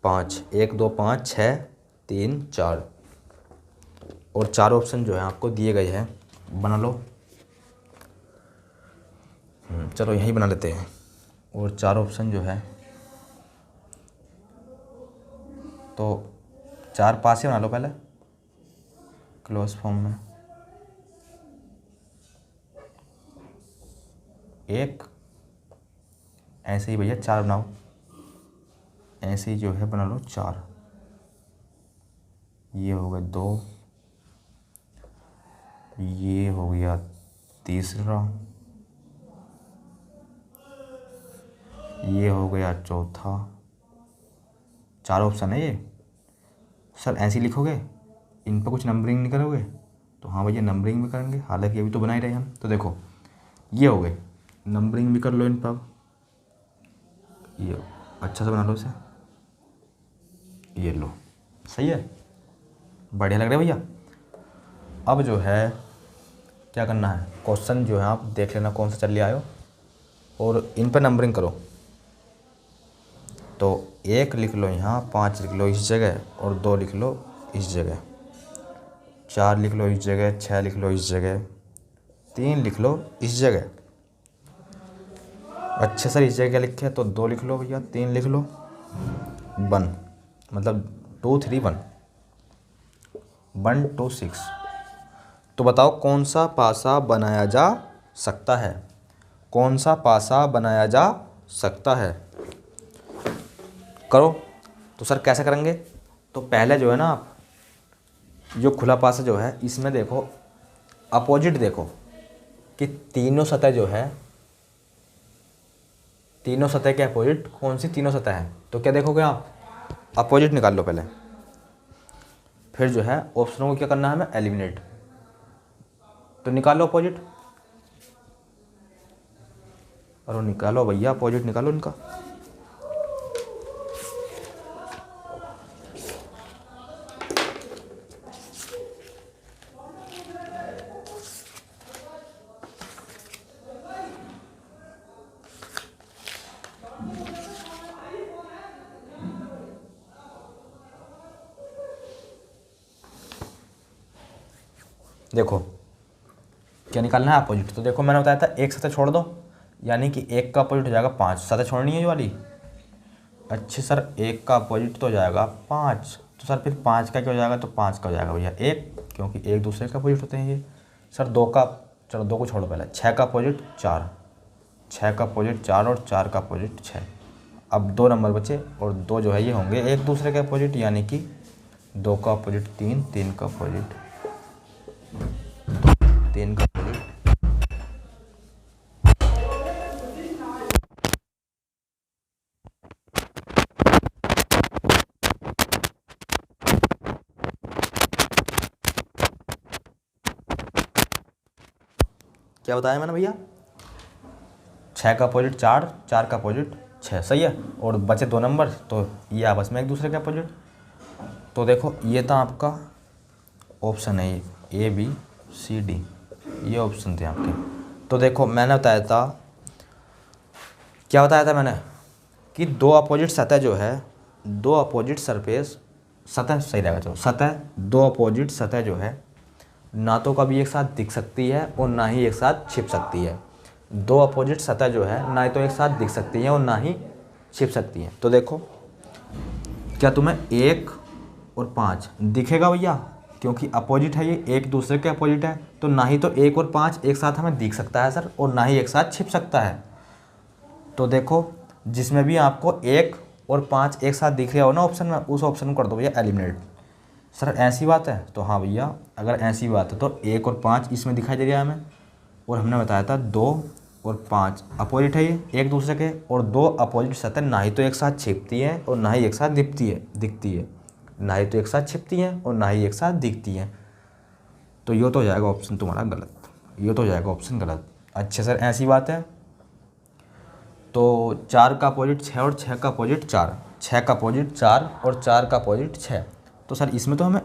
5, 1 2 5 6 3 4 और 4 ऑप्शन जो है आपको दिए गए हैं, बना लो। चलो यही बना लेते हैं। और 4 ऑप्शन जो है तो 4 पास ही बना लो पहले क्लोज फॉर्म में। 1 ऐसे ही भैया 4 बनाओ, ऐसे ही जो है बना लो 4। ये हो गए 2, ये हो गया तीसरा, ये हो गया चौथा। 4 ऑप्शन है ये। सर ऐसे ही लिखोगे, इन पर कुछ नंबरिंग नहीं करोगे? तो हाँ भैया नंबरिंग भी करेंगे, हालांकि अभी तो बना ही रहे हम। तो देखो ये हो गए, नंबरिंग भी कर लो इन पर। ये अच्छा से बना लो इसे, ये लो, सही है, बढ़िया लग रहा है भैया। अब जो है क्या करना है, क्वेश्चन जो है आप देख लेना कौन सा चल लिया आयो और इन पर नंबरिंग करो। तो 1 लिख लो यहाँ, 5 लिख लो इस जगह और 2 लिख लो इस जगह, 4 लिख लो इस जगह, 6 लिख लो इस जगह, 3 लिख लो इस जगह। अच्छे सर इस जगह लिखे तो 2 लिख लो भैया, 3 लिख लो, 1 मतलब 2 3 1 1 2 6। तो बताओ कौन सा पासा बनाया जा सकता है, कौन सा पासा बनाया जा सकता है, करो। तो सर कैसे करेंगे? तो पहले जो है ना आप जो खुला पासा जो है इसमें देखो अपोजिट देखो कि तीनों सतह जो है, तीनों सतह के अपोजिट कौन सी तीनों सतह है। तो क्या देखोगे आप, अपोजिट निकाल लो पहले, फिर जो है ऑप्शनों को क्या करना है हमें, एलिमिनेट। तो निकालो अपोजिट, और निकालो भैया अपोजिट निकालो इनका। देखो क्या निकालना है अपोजिट। तो देखो मैंने बताया था एक सतह छोड़ दो, यानी कि 1 का अपोजिट हो जाएगा 5, सतह छोड़नी है ये वाली। अच्छे सर 1 का अपोजिट तो हो जाएगा 5, तो सर फिर 5 का क्या हो जाएगा, तो 5 का हो जाएगा भैया 1, क्योंकि एक दूसरे का अपोजिट होते हैं ये। सर 2 का, चलो 2 को छोड़ो पहले, 6 का अपोजिट 4, 6 का अपोजिट 4 और 4 का अपोजिट 6। अब 2 नंबर बचे और 2 जो है ये होंगे एक दूसरे के अपोजिट, यानी कि 2 का अपोजिट 3, 3 का अपोजिट 3 का अपोजिट। क्या बताया मैंने भैया, 6 का अपोजिट 4, 4 का अपोजिट 6, सही है। और बचे 2 नंबर, तो ये आपस में एक दूसरे के अपोजिट। तो देखो ये था आपका ऑप्शन है, ये ABCD, ये ऑप्शन थे आपके। तो देखो मैंने बताया था, क्या बताया था मैंने, कि 2 अपोजिट सतह जो है, 2 अपोजिट सरफेस, सतह सही रहेगा, चलो सतह, 2 अपोजिट सतह जो है ना तो कभी एक साथ दिख सकती है और ना ही एक साथ छिप सकती है। 2 अपोजिट सतह जो है ना तो एक साथ दिख सकती है और ना ही छिप सकती है। तो देखो क्या तुम्हें 1 और 5 दिखेगा भैया, क्योंकि अपोजिट है ये, एक दूसरे के अपोजिट है, तो ना ही तो 1 और 5 एक साथ हमें दिख सकता है सर, और ना ही एक साथ छिप सकता है। तो देखो जिसमें भी आपको 1 और 5 एक साथ दिख रहा हो ना ऑप्शन में, उस ऑप्शन को कर दो भैया एलिमिनेट। सर ऐसी बात है, तो हाँ भैया अगर ऐसी बात है तो 1 और 5 इसमें दिखाई दे रहा है हमें, और हमने बताया था 2 और 5 अपोजिट है ये एक दूसरे के, और 2 अपोजिट सतह ना ही तो एक साथ छिपती है और ना ही एक साथ दिखती है, ना ही तो एक साथ छिपती हैं और ना ही एक साथ दिखती हैं। तो ये तो हो जाएगा ऑप्शन तुम्हारा गलत, ये तो हो जाएगा ऑप्शन गलत। अच्छा सर ऐसी बात है, तो 4 का अपोजिट 6 और 6 का अपोजिट 4, 6 का अपोजिट 4 और 4 का अपोजिट 6। तो सर इसमें तो हमें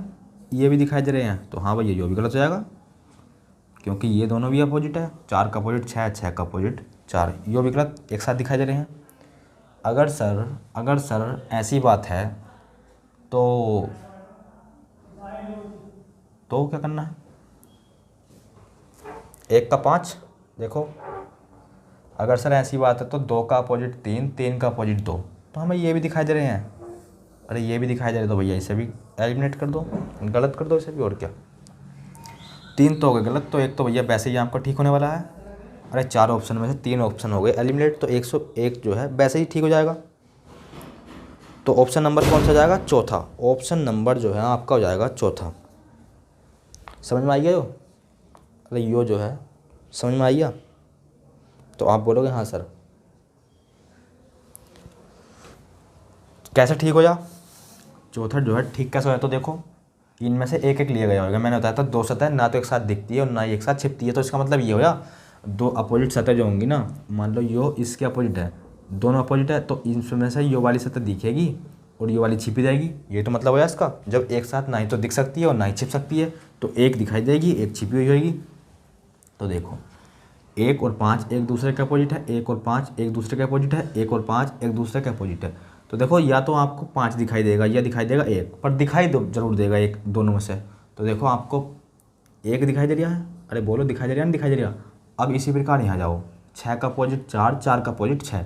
ये भी दिखाई दे रहे हैं, तो हाँ भैया ये भी गलत हो जाएगा, क्योंकि ये दोनों भी अपोजिट है, 4 का अपोजिट 6, 6 का अपोजिट 4, ये भी गलत एक साथ दिखाई दे रहे हैं। अगर सर ऐसी बात है तो क्या करना है, 1 का 5 देखो, अगर सर ऐसी बात है तो 2 का अपोजिट 3, 3 का अपोजिट 2, तो हमें ये भी दिखाई दे रहे हैं। अरे ये भी दिखाई दे रहे, तो भैया इसे भी एलिमिनेट कर दो, गलत कर दो इसे भी, और क्या। 3 तो हो गए गलत, तो एक तो भैया वैसे ही आपका ठीक होने वाला है। अरे 4 ऑप्शन में से 3 ऑप्शन हो गए एलिमिनेट, तो 101 जो है वैसे ही ठीक हो जाएगा। तो ऑप्शन नंबर कौन सा जाएगा? चौथा। ऑप्शन नंबर जो है आपका हो जाएगा चौथा। समझ में आई गया? अरे यो जो है समझ में आई गया? तो आप बोलोगे हाँ सर। कैसे ठीक हो जा? चौथा जो है ठीक कैसे हो? तो देखो इनमें से एक एक लिया गया होगा। मैंने बताया था 2 सतह ना तो एक साथ दिखती है और ना ही एक साथ छिपती है, तो इसका मतलब ये होगा 2 अपोजिट सतह जो होंगी ना, मान लो यो इसके अपोजिट है, दोनों अपोजिट है, तो इनमें से यो वाली सतह दिखेगी और ये वाली छिपी जाएगी। ये तो मतलब होगा इसका, जब एक साथ ना ही तो दिख सकती है और ना ही छिप सकती है, तो एक दिखाई देगी, एक छिपी हुई होगी। तो देखो 1 और 5 एक दूसरे के अपोजिट है, 1 और 5 एक दूसरे के अपोजिट है, 1 और 5 एक दूसरे के अपोजिट है। तो देखो या तो आपको 5 दिखाई देगा या दिखाई देगा 1, पर दिखाई दो जरूर देगा एक दोनों में से। तो देखो आपको 1 दिखाई दे रहा है, अरे बोलो दिखाई दे रहा है, नहीं दिखाई दे रहा। अब इसी प्रकार यहाँ जाओ, 6 का अपोजिट 4, 4 का अपोजिट 6,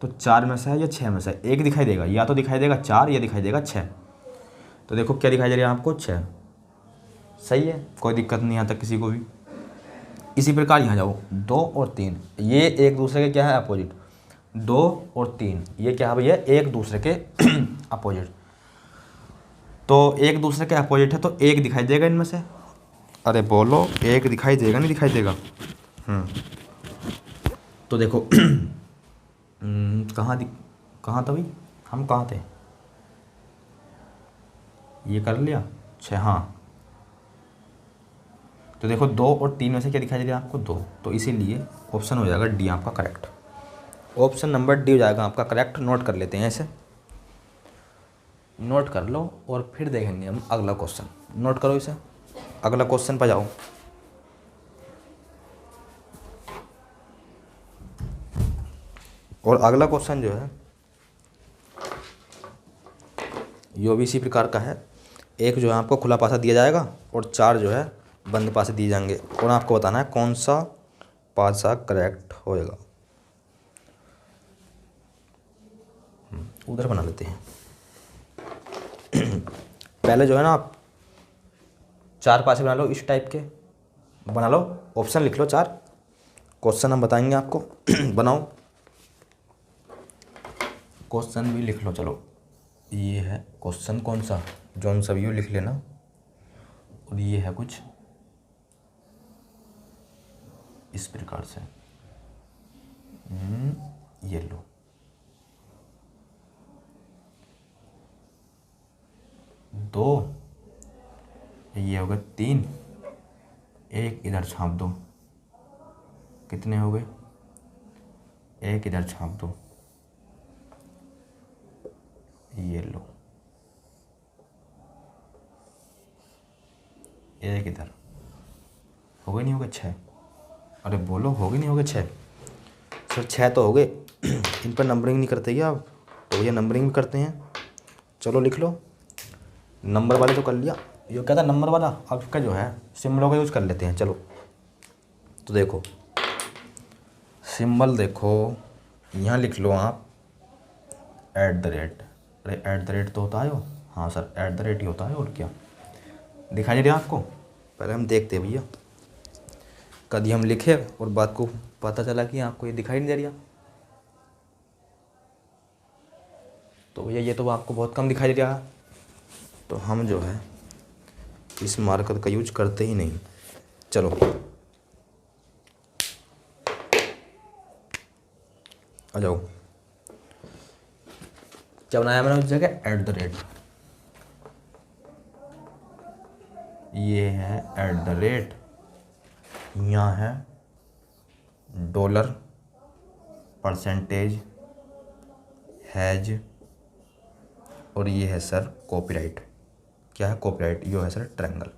तो 4 में से है या 6 में से एक दिखाई देगा, या तो दिखाई देगा 4 या दिखाई देगा 6। तो देखो क्या दिखाई दे रहा है आपको? 6। सही है, कोई दिक्कत नहीं आता किसी को भी। इसी प्रकार यहाँ जाओ, 2 और 3 ये एक दूसरे के क्या है? अपोजिट। 2 और 3 ये क्या है भैया? एक दूसरे के अपोजिट। तो एक दूसरे के अपोजिट है, तो एक दिखाई देगा इनमें से। अरे बोलो एक दिखाई देगा, नहीं दिखाई देगा? तो देखो कहाँ था भाई, हम कहाँ थे? ये कर लिया 6, हाँ। तो देखो 2 और 3 में से क्या दिखाई दे रहा है आपको? 2, तो इसीलिए ऑप्शन हो जाएगा डी आपका करेक्ट। ऑप्शन नंबर डी हो जाएगा आपका करेक्ट। नोट कर लेते हैं, ऐसे नोट कर लो और फिर देखेंगे हम अगला क्वेश्चन। नोट करो इसे, अगला क्वेश्चन पर जाओ। और अगला क्वेश्चन जो है यो भी इसी प्रकार का है। एक जो है आपको खुला पासा दिया जाएगा और 4 जो है बंद पासे दिए जाएंगे, और आपको बताना है कौन सा पासा करेक्ट होएगा। उधर बना लेते हैं। पहले जो है ना आप 4 पासे बना लो, इस टाइप के बना लो। ऑप्शन लिख लो 4, क्वेश्चन हम बताएंगे आपको। बनाओ, क्वेश्चन भी लिख लो। चलो ये है क्वेश्चन, कौन सा? जो हम सभी लिख लेना। और ये है कुछ इस प्रकार से, ये लो। दो, ये हो गए 3, एक इधर छाप दो। कितने हो गए? एक इधर छाप दो, ये लो। एक इधर हो गए, नहीं हो गए? 6। अरे बोलो हो गए, नहीं हो गए? 6 सर, 6 तो हो गए। इन पर नंबरिंग नहीं करते क्या आप? तो भैया नंबरिंग भी करते हैं। चलो लिख लो। नंबर वाले तो कर लिया, ये क्या था नंबर वाला। अब इसका जो है सिम्बलों का यूज़ कर लेते हैं। चलो तो देखो सिंबल, देखो यहाँ लिख लो आप @ अरे @ तो होता है वो, हाँ सर @ ही होता है, और क्या दिखाई दे रहा है आपको? पहले हम देखते हैं भैया, कभी हम लिखे और बात को पता चला कि आपको ये दिखाई नहीं दे रहा। तो भैया ये तो आपको बहुत कम दिखाई दे रहा है, तो हम जो है इस मार्कर का यूज करते ही नहीं। चलो आ जाओ, क्या बनाया मैंने उस जगह? @ ये है @ यहाँ है $, %, हैज, और ये है सर कॉपीराइट। क्या है? कॉपीराइट। ये है सर ट्रायंगल,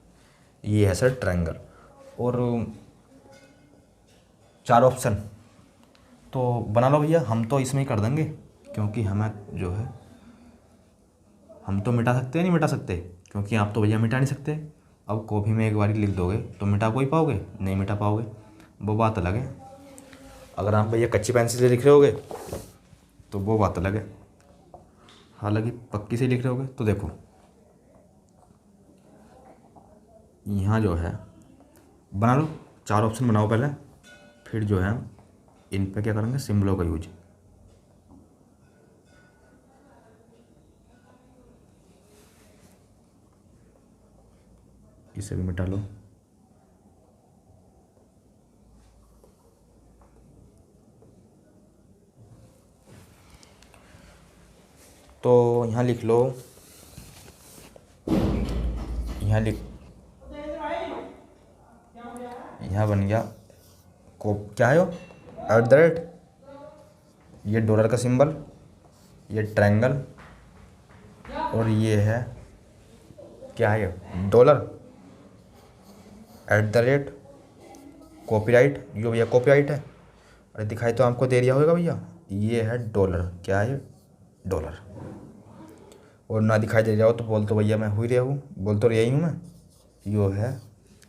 ये है सर ट्रायंगल। और 4 ऑप्शन तो बना लो भैया, हम तो इसमें ही कर देंगे, क्योंकि हमें जो है हम तो मिटा सकते हैं, नहीं मिटा सकते, क्योंकि आप तो भैया मिटा नहीं सकते। अब कॉपी में एक बार लिख दोगे तो मिटा कोई पाओगे? नहीं मिटा पाओगे, वो बात अलग है। अगर आप भैया कच्ची पेंसिल से लिख रहे होगे तो वो बात अलग है, हालांकि पक्की से लिख रहे होगे तो देखो यहाँ जो है बना लो, 4 ऑप्शन बनाओ पहले, फिर जो है इन पे क्या करेंगे, सिंबलों का यूज। इसे भी मिटा लो। तो यहाँ लिख लो, यहाँ बन गया को क्या है वो, @ ये डॉलर का सिंबल, ये ट्रायंगल, और ये है क्या है ये, डॉलर, @ कॉपीराइट, यो भैया कॉपीराइट है। अरे दिखाई तो आपको दे दिया होगा भैया, ये है डॉलर, क्या है डॉलर। और ना दिखाई दे रहा हो तो बोल तो भैया मैं हुई रहा हूँ, बोल तो यही हूँ मैं। यो है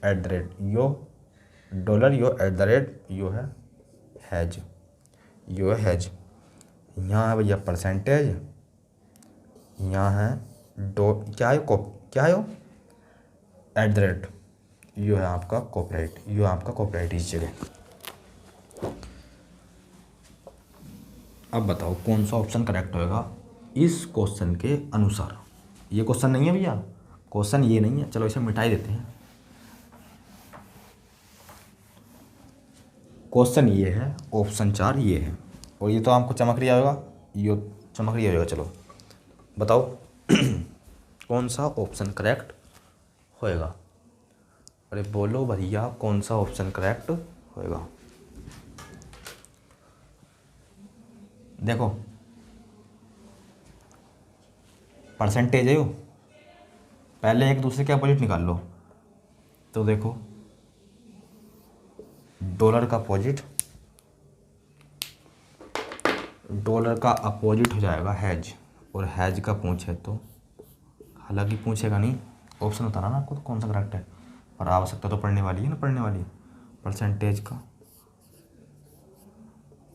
@ यो डॉलर, यो @ यो है हैज, यो है हैज। यहाँ है भैया परसेंटेज, यहाँ है क्या है क्या है वो, @ यो है आपका कॉपीराइट, यो है आपका कॉपीराइट इस जगह। अब बताओ कौन सा ऑप्शन करेक्ट होएगा इस क्वेश्चन के अनुसार। ये क्वेश्चन नहीं है भैया, क्वेश्चन ये नहीं है, चलो इसे मिटाई देते हैं। क्वेश्चन ये है, ऑप्शन 4 ये है, और ये तो आपको चमक रहा होगा, ये चमक रहा होगा। चलो बताओ कौन सा ऑप्शन करेक्ट होएगा। अरे बोलो भैया कौन सा ऑप्शन करेक्ट होएगा। देखो परसेंटेज है वो, पहले एक दूसरे के अपोजिट निकाल लो। तो देखो डॉलर का अपोजिट, डॉलर का अपोजिट हो जाएगा हैज, और हैज का पूछे तो, हालांकि पूछेगा नहीं, ऑप्शन बताना ना आपको तो कौन सा करेक्ट है, और आवश्यकता तो पढ़ने वाली है ना, पढ़ने वाली है। परसेंटेज का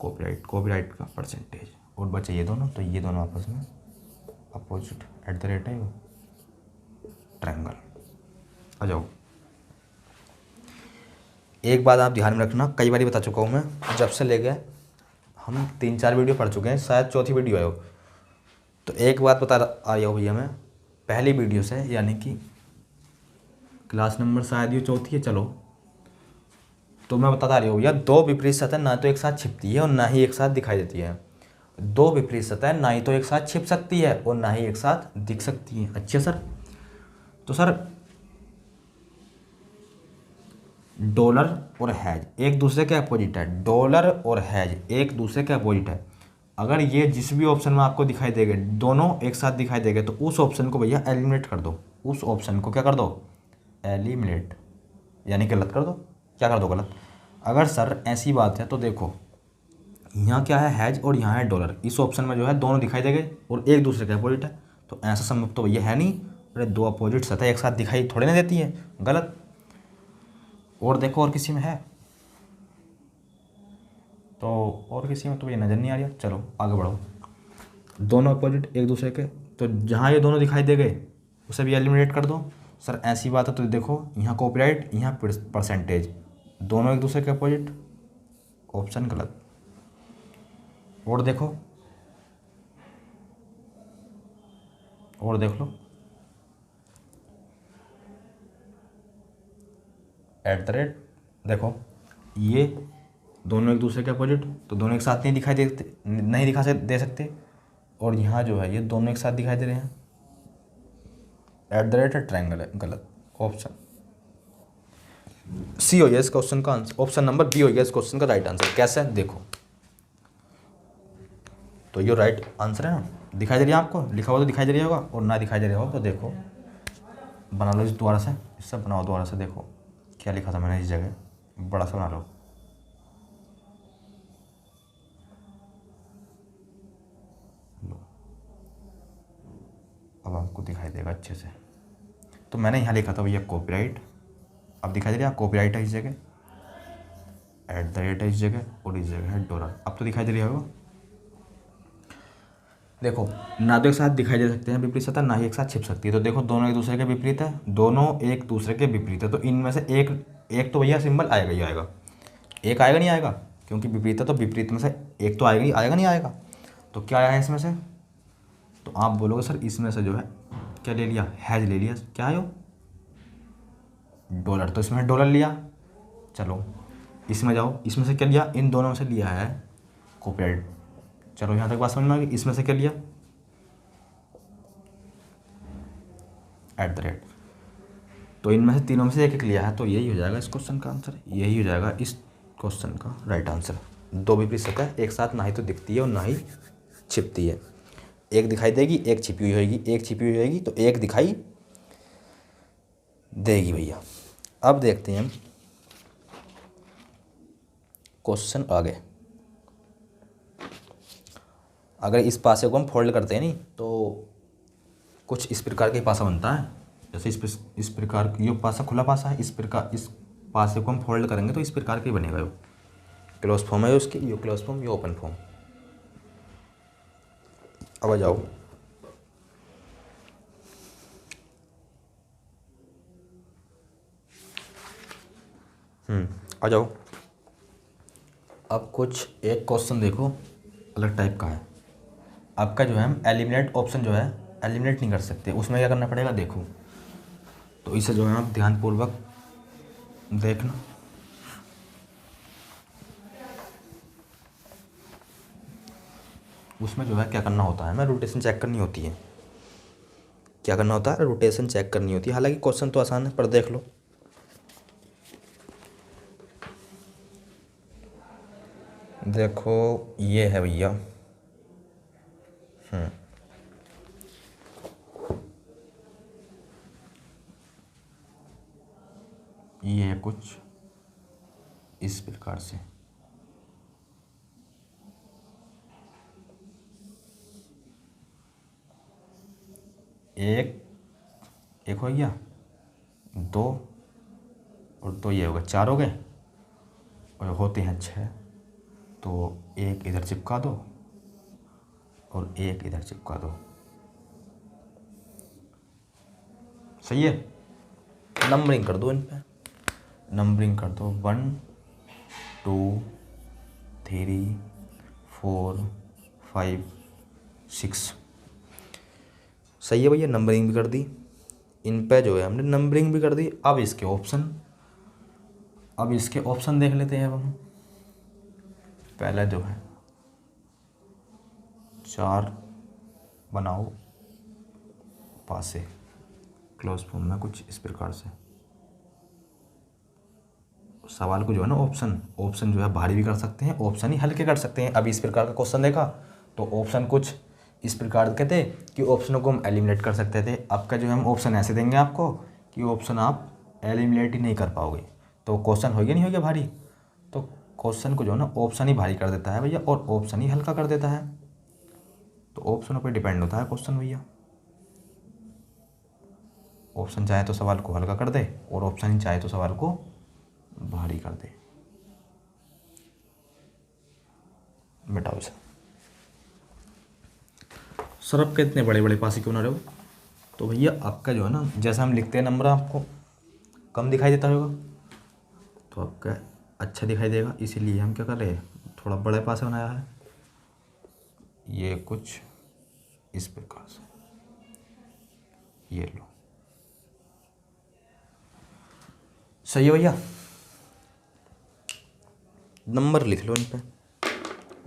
कॉपीराइट, कॉपीराइट का परसेंटेज, और बचे ये दोनों, तो ये दोनों आपस में अपोजिट, @ है वो ट्रायंगल। आ जाओ, एक बात आप ध्यान में रखना, कई बार बता चुका हूँ मैं, जब से ले गए हम 3-4 वीडियो पढ़ चुके हैं, शायद चौथी वीडियो है वो। तो एक बात बता आ रहा हूँ भैया मैं, पहली वीडियो से, यानी कि क्लास नंबर शायद ये चौथी है, चलो तो मैं बताता रही हूँ भैया, 2 विपरीत सतह ना तो एक साथ छिपती है और ना ही एक साथ दिखाई देती है। 2 विपरीत सतह ना ही तो एक साथ छिप सकती है और ना ही एक साथ दिख सकती है। अच्छा सर, तो सर डॉलर और हैज एक दूसरे के अपोजिट है, डॉलर और हैज एक दूसरे के अपोजिट है। अगर ये जिस भी ऑप्शन में आपको दिखाई देगा, दोनों एक साथ दिखाई देंगे, तो उस ऑप्शन को भैया एलिमिनेट कर दो, उस ऑप्शन को क्या कर दो, एलिमिनेट, यानी गलत कर दो। क्या कर दो, गलत। अगर सर ऐसी बात है तो देखो यहाँ क्या है, हैज, और यहाँ है डॉलर, इस ऑप्शन में जो है दोनों दिखाई देंगे और एक दूसरे के अपोजिट है, तो ऐसा संभव तो भैया है नहीं। अरे 2 अपोजिट सतह एक साथ दिखाई थोड़ी ना देती है, गलत। और देखो और किसी में है, तो और किसी में तो ये नज़र नहीं आ रही है। चलो आगे बढ़ो, दोनों अपोजिट एक दूसरे के, तो जहाँ ये दोनों दिखाई दे गए उसे भी एलिमिनेट कर दो। सर ऐसी बात है तो देखो यहाँ कॉपीराइट, यहाँ परसेंटेज, दोनों एक दूसरे के अपोजिट, ऑप्शन गलत। और देखो, और देख लो, @ देखो ये दोनों एक दूसरे के अपोजिट, तो दोनों एक साथ नहीं दिखाई देते, नहीं दे सकते। और यहाँ जो है ये दोनों एक साथ दिखाई दे रहे हैं, @ ट्रायंगल है, गलत। ऑप्शन सी हो गया इस क्वेश्चन का आंसर, ऑप्शन नंबर बी हो गया इस क्वेश्चन का राइट आंसर। कैसे, देखो तो ये राइट आंसर है ना, दिखाई दे रही है आपको, लिखा हुआ तो दिखाई दे रहा होगा, और ना दिखाई दे रहा हो तो देखो बना लो इस दोबारा से, इससे बनाओ दोबारा से, देखो क्या लिखा था मैंने इस जगह, बड़ा सा बना लो। अब आपको दिखाई देगा अच्छे से। तो मैंने यहाँ लिखा था भैया कॉपीराइट, अब दिखाई दे रहा है, कॉपीराइट है इस जगह, एट द रेट है इस जगह और इस जगह है डॉलर। अब तो दिखाई दे रही होगा। देखो ना तो एक साथ दिखाई दे सकते हैं विपरीत सतह, ना ही एक साथ छिप सकती है। तो देखो दोनों एक दूसरे के विपरीत है, दोनों एक दूसरे के विपरीत है, तो इनमें से एक एक तो भैया सिंबल आएगा ही आएगा, एक आएगा नहीं आएगा, क्योंकि विपरीत है तो विपरीत में से एक तो आएगा ही आएगा नहीं आएगा। तो क्या आया है इसमें से, तो आप बोलोगे सर इसमें से जो है क्या ले लिया, हैज ले लिया। क्या है वो, डॉलर, तो इसमें डॉलर लिया। चलो इसमें जाओ, इसमें से क्या लिया, इन दोनों में से लिया है कोपेड। चलो यहाँ तक बात समझ में आ गई। इसमें से क्या लिया, एट द रेट, तो इनमें से तीनों में से एक एक लिया है, तो यही हो जाएगा इस क्वेश्चन का आंसर, यही हो जाएगा इस क्वेश्चन का राइट आंसर। दो विपरीत सतह एक साथ ना ही तो दिखती है और ना ही छिपती है, एक दिखाई देगी एक छिपी हुई होगी, एक छिपी हुई होगी तो एक दिखाई देगी भैया। अब देखते हैं हम क्वेश्चन आगे। अगर इस पासे को हम फोल्ड करते हैं नहीं तो कुछ इस प्रकार के पासा बनता है, जैसे इस प्रकार ये पासा खुला पासा है, इस प्रकार इस पासे को हम फोल्ड करेंगे तो इस प्रकार के बनेगा। वो क्लोज फॉर्म है उसकी, यो क्लोज फॉर्म, यो ओपन फॉर्म। अब आ जाओ आ जाओ। अब कुछ एक क्वेश्चन देखो अलग टाइप का है। आपका जो है हम एलिमिनेट ऑप्शन जो है एलिमिनेट नहीं कर सकते, उसमें क्या करना पड़ेगा देखो। तो इसे जो है आप ध्यानपूर्वक देखना। उसमें जो है क्या करना होता है, हमें रोटेशन चेक करनी होती है। क्या करना होता है, रोटेशन चेक करनी होती है। हालांकि क्वेश्चन तो आसान है पर देख लो। देखो ये है भैया, ये है कुछ इस प्रकार से। एक हो गया, दो और दो ये हो गए, चार हो गए, और होते हैं छः। तो एक इधर चिपका दो और एक इधर चिपका दो, सही है। नंबरिंग कर दो इन पे, नंबरिंग कर दो 1 2 3 4 5 6, सही है भैया। नंबरिंग भी कर दी इन पे, जो है हमने नंबरिंग भी कर दी। अब इसके ऑप्शन देख लेते हैं अब हम। पहले जो है 4 बनाओ पासे क्लोज फॉर्म में कुछ इस प्रकार से। सवाल को जो है ना ऑप्शन जो है भारी भी कर सकते हैं, ऑप्शन ही हल्के कर सकते हैं। अभी इस प्रकार का क्वेश्चन देखा तो ऑप्शन कुछ इस प्रकार के थे कि ऑप्शनों को हम एलिमिनेट कर सकते थे। आपका जो है हम ऑप्शन ऐसे देंगे आपको कि ऑप्शन आप एलिमिनेट ही नहीं कर पाओगे, तो क्वेश्चन हो गया नहीं हो गया भारी। तो क्वेश्चन को जो है ना ऑप्शन ही भारी कर देता है भैया, और ऑप्शन ही हल्का कर देता है। तो ऑप्शनों पर डिपेंड होता है क्वेश्चन भैया। ऑप्शन चाहे तो सवाल को हल्का कर दे और ऑप्शन ही चाहे तो सवाल को भारी कर दे। मिटाओ इसे। सर आपके इतने बड़े बड़े पासे क्यों ना रहे हो, तो भैया आपका जो है ना जैसा हम लिखते हैं नंबर आपको कम दिखाई देता होगा, तो आपका अच्छा दिखाई देगा, इसीलिए हम क्या कर रहे हैं थोड़ा बड़े पासे बनाया है। ये कुछ इस प्रकार से, ये लो, सही है भैया। नंबर लिख लो इन पे,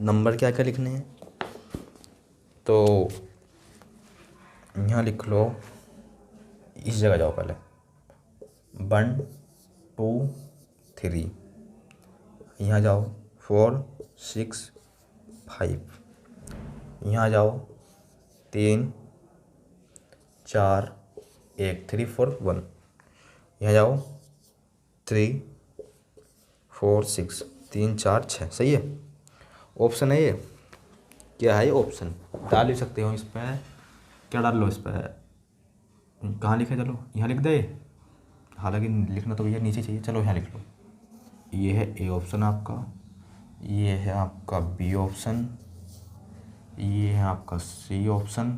नंबर क्या क्या लिखने हैं, तो यहाँ लिख लो, इस जगह जाओ पहले 1 2 3, यहाँ जाओ 4 6 5, यहाँ जाओ 3 4 1 3 4 1, यहाँ जाओ 3 4 6 3 4 6, सही है। ऑप्शन है ये, क्या है ये ऑप्शन, डाल भी सकते हो इस पर। क्या डाल लो इस पर, कहाँ लिखे, चलो यहाँ लिख दे। हालांकि लिखना तो भैया नीचे चाहिए, चलो यहाँ लिख लो, ये है ए ऑप्शन आपका, ये है आपका बी ऑप्शन, ये है आपका C option,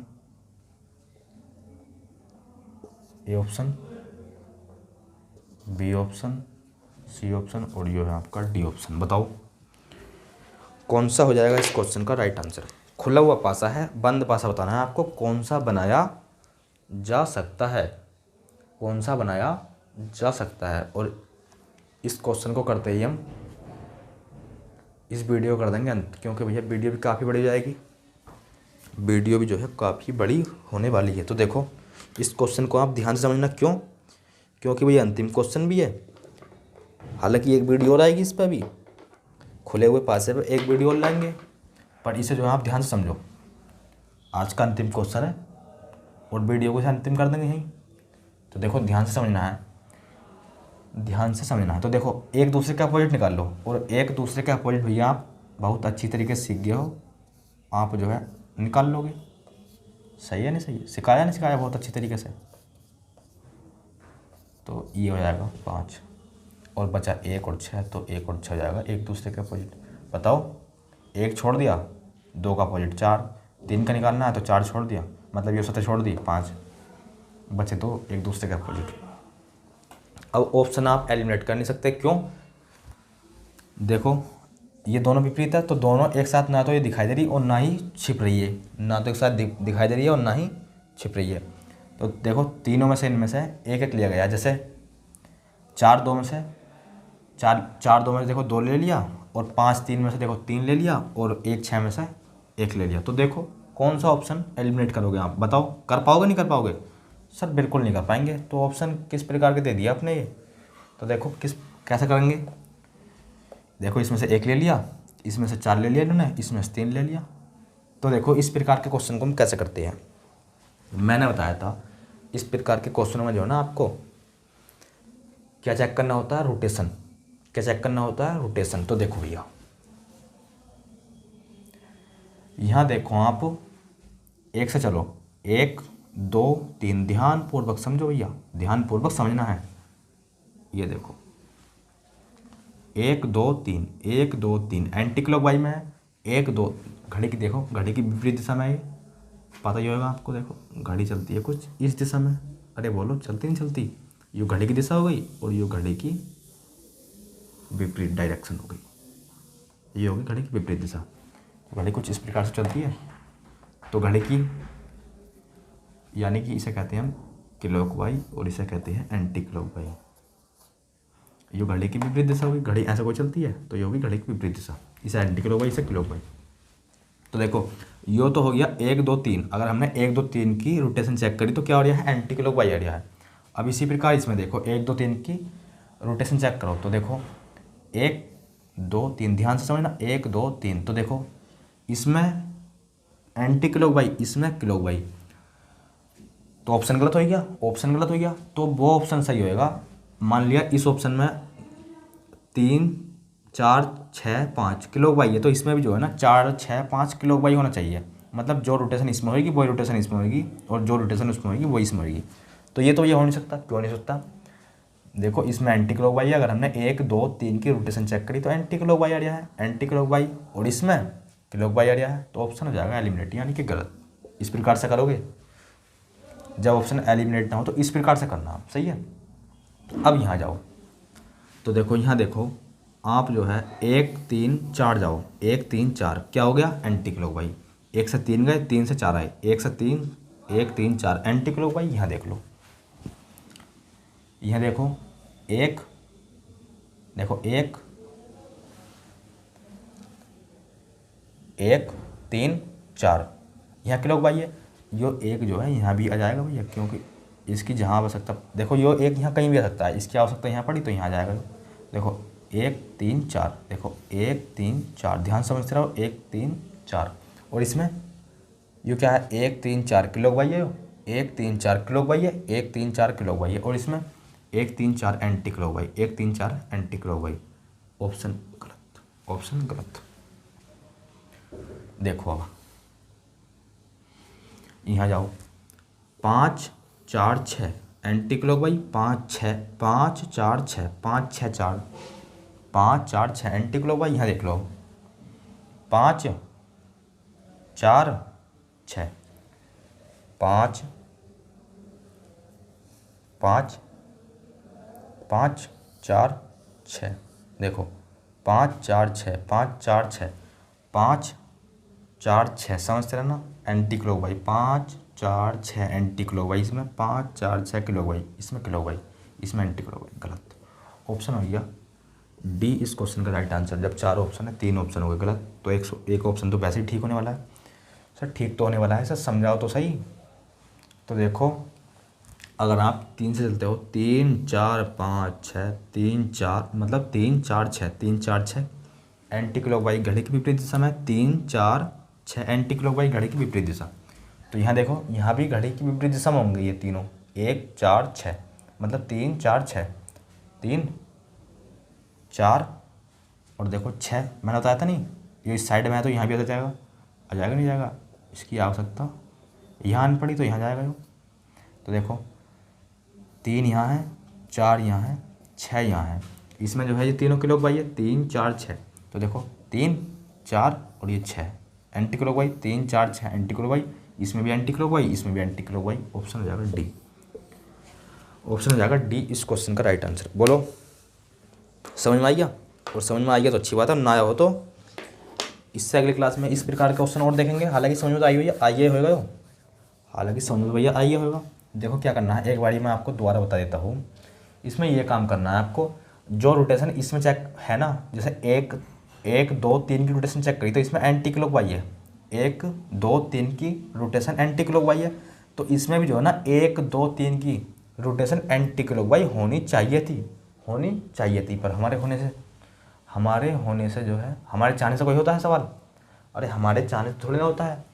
A option, B option, C option और ये है आपका डी ऑप्शन। बताओ कौन सा हो जाएगा इस क्वेश्चन का राइट आंसर। खुला हुआ पासा है, बंद पासा बताना है आपको, कौन सा बनाया जा सकता है, कौन सा बनाया जा सकता है। और इस क्वेश्चन को करते ही हम इस वीडियो कर देंगे अंत, क्योंकि भैया वीडियो भी काफ़ी बड़ी हो जाएगी, वीडियो भी जो है काफ़ी बड़ी होने वाली है। तो देखो इस क्वेश्चन को आप ध्यान से समझना, क्यों, क्योंकि भैया अंतिम क्वेश्चन भी है। हालांकि एक वीडियो और आएगी इस पर भी, खुले हुए पासे पर एक वीडियो और लाएंगे, पर इसे जो है आप ध्यान से समझो। आज का अंतिम क्वेश्चन है और वीडियो को अंतिम कर देंगे यहीं। तो देखो ध्यान से समझना है, ध्यान से समझना है। तो देखो एक दूसरे का अपोजिट निकाल लो, और एक दूसरे का अपोजिट भैया आप बहुत अच्छी तरीके से सीख गए हो, आप जो है निकाल लोगे। सही है नहीं सही है, सिखाया नहीं सिखाया बहुत अच्छी तरीके से। तो ये हो जाएगा 5 और बचा 1 और 6, तो 1 और 6 हो जाएगा एक दूसरे के अपोजिट। बताओ 1 छोड़ दिया, 2 का अपोजिट 4, 3 का निकालना है तो 4 छोड़ दिया, मतलब ये 7 छोड़ दी 5, बचे तो एक दूसरे के अपोजिट। अब ऑप्शन आप एलिमिनेट कर नहीं सकते, क्यों, देखो ये दोनों विपरीत है, तो दोनों एक साथ ना तो ये दिखाई दे रही और ना ही छिप रही है, ना तो एक साथ दिखाई दे रही है और ना ही छिप रही है। तो देखो तीनों में से इनमें से एक एक लिया गया, जैसे 4 2 में से 4 2 में से देखो 2 ले लिया, और 5 3 में से देखो 3 ले लिया, और 1 6 में से 1 ले लिया। तो देखो कौन सा ऑप्शन एलिमिनेट करोगे आप, बताओ कर पाओगे नहीं कर पाओगे। सर बिल्कुल नहीं कर पाएंगे। तो ऑप्शन किस प्रकार के दे दिया आपने ये, तो देखो कैसे करेंगे। देखो इसमें से 1 ले लिया, इसमें से 4 ले लिया इन्होंने, इसमें से 3 ले लिया। तो देखो इस प्रकार के क्वेश्चन को हम कैसे करते हैं, मैंने बताया था इस प्रकार के क्वेश्चनों में जो है ना आपको क्या चेक करना होता है, रोटेशन। क्या चेक करना होता है, रोटेशन। तो देखो भैया यहाँ देखो आप 1 से चलो, 1 2 3, ध्यानपूर्वक समझो भैया, ध्यानपूर्वक समझना है। ये देखो 1 2 3, 1 2 3 एंटी क्लॉकवाइज में है, 1 2 घड़ी की देखो, घड़ी की विपरीत दिशा में है, पता ही होगा आपको। देखो घड़ी चलती है कुछ इस दिशा में, अरे बोलो चलती नहीं चलती, यूँ घड़ी की दिशा हो गई और यूँ घड़ी की विपरीत डायरेक्शन हो गई, ये होगी घड़ी की विपरीत दिशा। घड़ी कुछ इस प्रकार से चलती है, तो घड़ी की यानी कि इसे कहते हैं हम क्लॉकवाइज और इसे कहते हैं एंटी क्लॉकवाइज। ये घड़ी की विपरीत दिशा होगी, घड़ी ऐसे कोई चलती है तो ये होगी घड़ी की विपरीत दिशा, इसे एंटी क्लॉकवाइज इसे क्लॉकवाइज। तो देखो यो तो हो गया 1 2 3, अगर हमने 1 2 3 की रोटेशन चेक करी तो क्या एरिया है, एंटी क्लॉकवाइज एरिया है। अब इसी प्रकार इसमें देखो 1 2 3 की रोटेशन चेक करो, तो देखो 1 2 3, ध्यान से समझना, 1 2 3, तो देखो इसमें एंटी क्लॉकवाइज, इसमें क्लॉकवाइज, तो ऑप्शन गलत हो गया, ऑप्शन गलत हो गया, तो वो ऑप्शन सही होएगा। मान लिया इस ऑप्शन में 3 4 6 5 क्लॉकवाइज है, तो इसमें भी जो है ना 4 6 5 क्लॉकवाइज होना चाहिए, मतलब जो रोटेशन इसमें होगी वही रोटेशन इसमें होगी, और जो रोटेशन उसमें होगी वही इसमें होगी। तो ये हो नहीं सकता, क्यों नहीं सकता, देखो इसमें एंटी क्लॉकवाइज है, अगर हमने 1 2 3 की रोटेशन चेक करी तो एंटी क्लॉकवाइज एरिया है, एंटी क्लॉकवाइज, और इसमें क्लॉकवाइज एरिया है, तो ऑप्शन हो जाएगा एलिमिनेट, यानी कि गलत। इस प्रकार से करोगे, जब ऑप्शन एलिमिनेट ना हो तो इस प्रकार से करना आप, सही है। अब यहाँ जाओ, तो देखो यहाँ देखो आप जो है 1 3 4 जाओ, 1 3 4 क्या हो गया, एंटी क्लॉकवाइज। 1 से 3 गए, 3 से 4 आए, 1 से 3 1 3 4 एंटी क्लॉकवाइज। यहाँ देख लो, यहाँ देखो 1 देखो 1 1 3 4, यहाँ क्लॉकवाइज है, यो 1 जो है यहाँ भी आ जाएगा भैया, क्योंकि इसकी जहाँ आवश्यकता, देखो यो 1 यहाँ कहीं भी आ सकता है, इसकी आवश्यकता यहाँ पड़ी तो यहाँ आ जाएगा। देखो 1 3 4, देखो 1 3 4, ध्यान समझते रहो, 1 3 4, और इसमें यो क्या है, 1 3 4 क्लॉकवाइज है, 1 3 4 क्लॉकवाइज है, 1 3 4 क्लॉकवाइज है, और इसमें 1 3 4 anti clockwise, 1 3 4 anti clockwise. Option गलत, ऑप्शन गलत। देखो अब यहाँ जाओ, 5 4 6 एंटी क्लॉकवाइज, 5 6 5 4 6 5 6 4 5 4 6 एंटी क्लॉकवाइज। यहाँ देख लो 5 4 6, 5 5 5 4 6, देखो 5 4 6 5 4 6 5 4 6, समझते रहना एंटी क्लॉकवाइज 5 4 6 एंटी क्लॉकवाइज, इसमें 5 4 6 क्लॉकवाइज, इसमें क्लॉकवाइज, इसमें एंटी क्लॉकवाइज। गलत ऑप्शन हो गया डी इस क्वेश्चन का राइट आंसर। जब 4 ऑप्शन है 3 ऑप्शन हो गए गलत, तो एक ऑप्शन तो वैसे ही ठीक होने वाला है। सर ठीक तो होने वाला है सर, समझाओ तो सही। तो देखो अगर आप 3 से चलते हो 3 4 5 6 3 4 मतलब 3 4 6 3 4 6 एंटी क्लॉकवाइज घड़ी की विपरीत दिशा में 3 4 6 एंटी क्लॉकवाइज घड़ी की विपरीत दिशा। तो यहाँ देखो यहाँ भी घड़ी की विपरीत दिशा में होंगे ये तीनों, 1 4 6 मतलब 3 4 6 3 4 और देखो 6 मैंने बताया था नहीं, ये इस साइड में है तो यहाँ भी आ जाएगा, आ जाएगा नहीं जाएगा, इसकी आवश्यकता यहाँ आनी पड़ी तो यहाँ जाएगा यो। तो देखो 3 यहाँ है 4 यहाँ है 6 यहाँ है, इसमें जो है ये तीनों क्लॉकवाइज है 3 4 6। तो देखो 3 4 और ये 6 एंटी क्लॉकवाइज, 3 4 6 एंटी क्लॉकवाइज, इसमें भी एंटी क्लॉकवाइज इसमें भी एंटी क्लॉकवाइज। ऑप्शन हो जाएगा डी, ऑप्शन हो जाएगा डी इस क्वेश्चन का राइट आंसर। बोलो समझ में आ गया? और समझ में आ गया तो अच्छी बात है, ना आया हो तो इससे अगली क्लास में इस प्रकार के क्वेश्चन और देखेंगे। हालांकि समझ में तो आई हुई है, आइए होगा यो, हालांकि समझ में भैया आइए होगा। देखो क्या करना है, एक बारी मैं आपको दोबारा बता देता हूँ। इसमें ये काम करना है आपको, जो रोटेशन इसमें चेक है ना, जैसे 1 2 3 की रोटेशन चेक करी तो इसमें एंटी क्लॉकवाइज है, 1 2 3 की रोटेशन एंटी क्लॉकवाइज है। तो इसमें भी जो है ना 1 2 3 की रोटेशन एंटी क्लॉकवाइज होनी चाहिए थी, पर हमारे होने से जो है, हमारे चाहने से कोई होता है सवाल? अरे हमारे चाहने से थोड़ी ना होता है।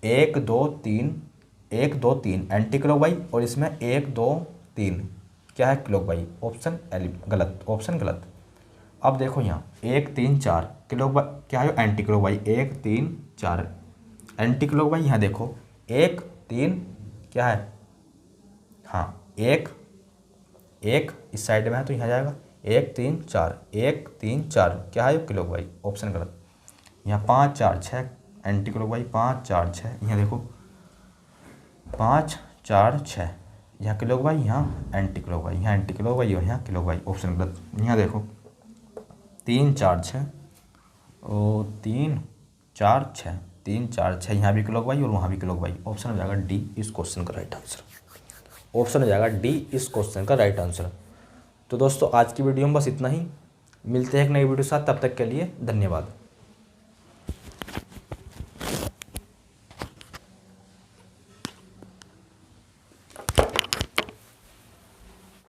1 2 3 एंटी क्लॉकवाइज और इसमें 1 2 3 क्या है क्लॉकवाइज। ऑप्शन गलत, ऑप्शन गलत। अब देखो यहाँ 1 3 4 क्लॉकवाइज क्या है, एंटी क्लॉकवाइज 1 3 4 एंटी क्लॉकवाइज। यहाँ देखो 1 3 क्या है, हाँ 1 इस साइड में है तो यहाँ जाएगा 1 3 4 1 3 4 क्या है क्लॉकवाइज। ऑप्शन गलत। यहाँ 5 4 6 एंटी क्लॉकवाइज 5 4 6, यहाँ देखो 5 4 6 यहाँ क्लॉकवाइज यहाँ एंटी क्लॉकवाइज, यहाँ एंटी क्लॉकवाइज और यहाँ क्लॉकवाइज। ऑप्शन गलत। यहाँ देखो 3 4 6 और 3 4 6 3 4 6 यहाँ भी क्लॉकवाइज और वहाँ भी क्लॉकवाइज। ऑप्शन हो जाएगा डी इस क्वेश्चन का राइट आंसर। ऑप्शन हो जाएगा डी इस क्वेश्चन का राइट आंसर। तो दोस्तों आज की वीडियो में बस इतना ही, मिलते हैं एक नई वीडियो के साथ, तब तक के लिए धन्यवाद।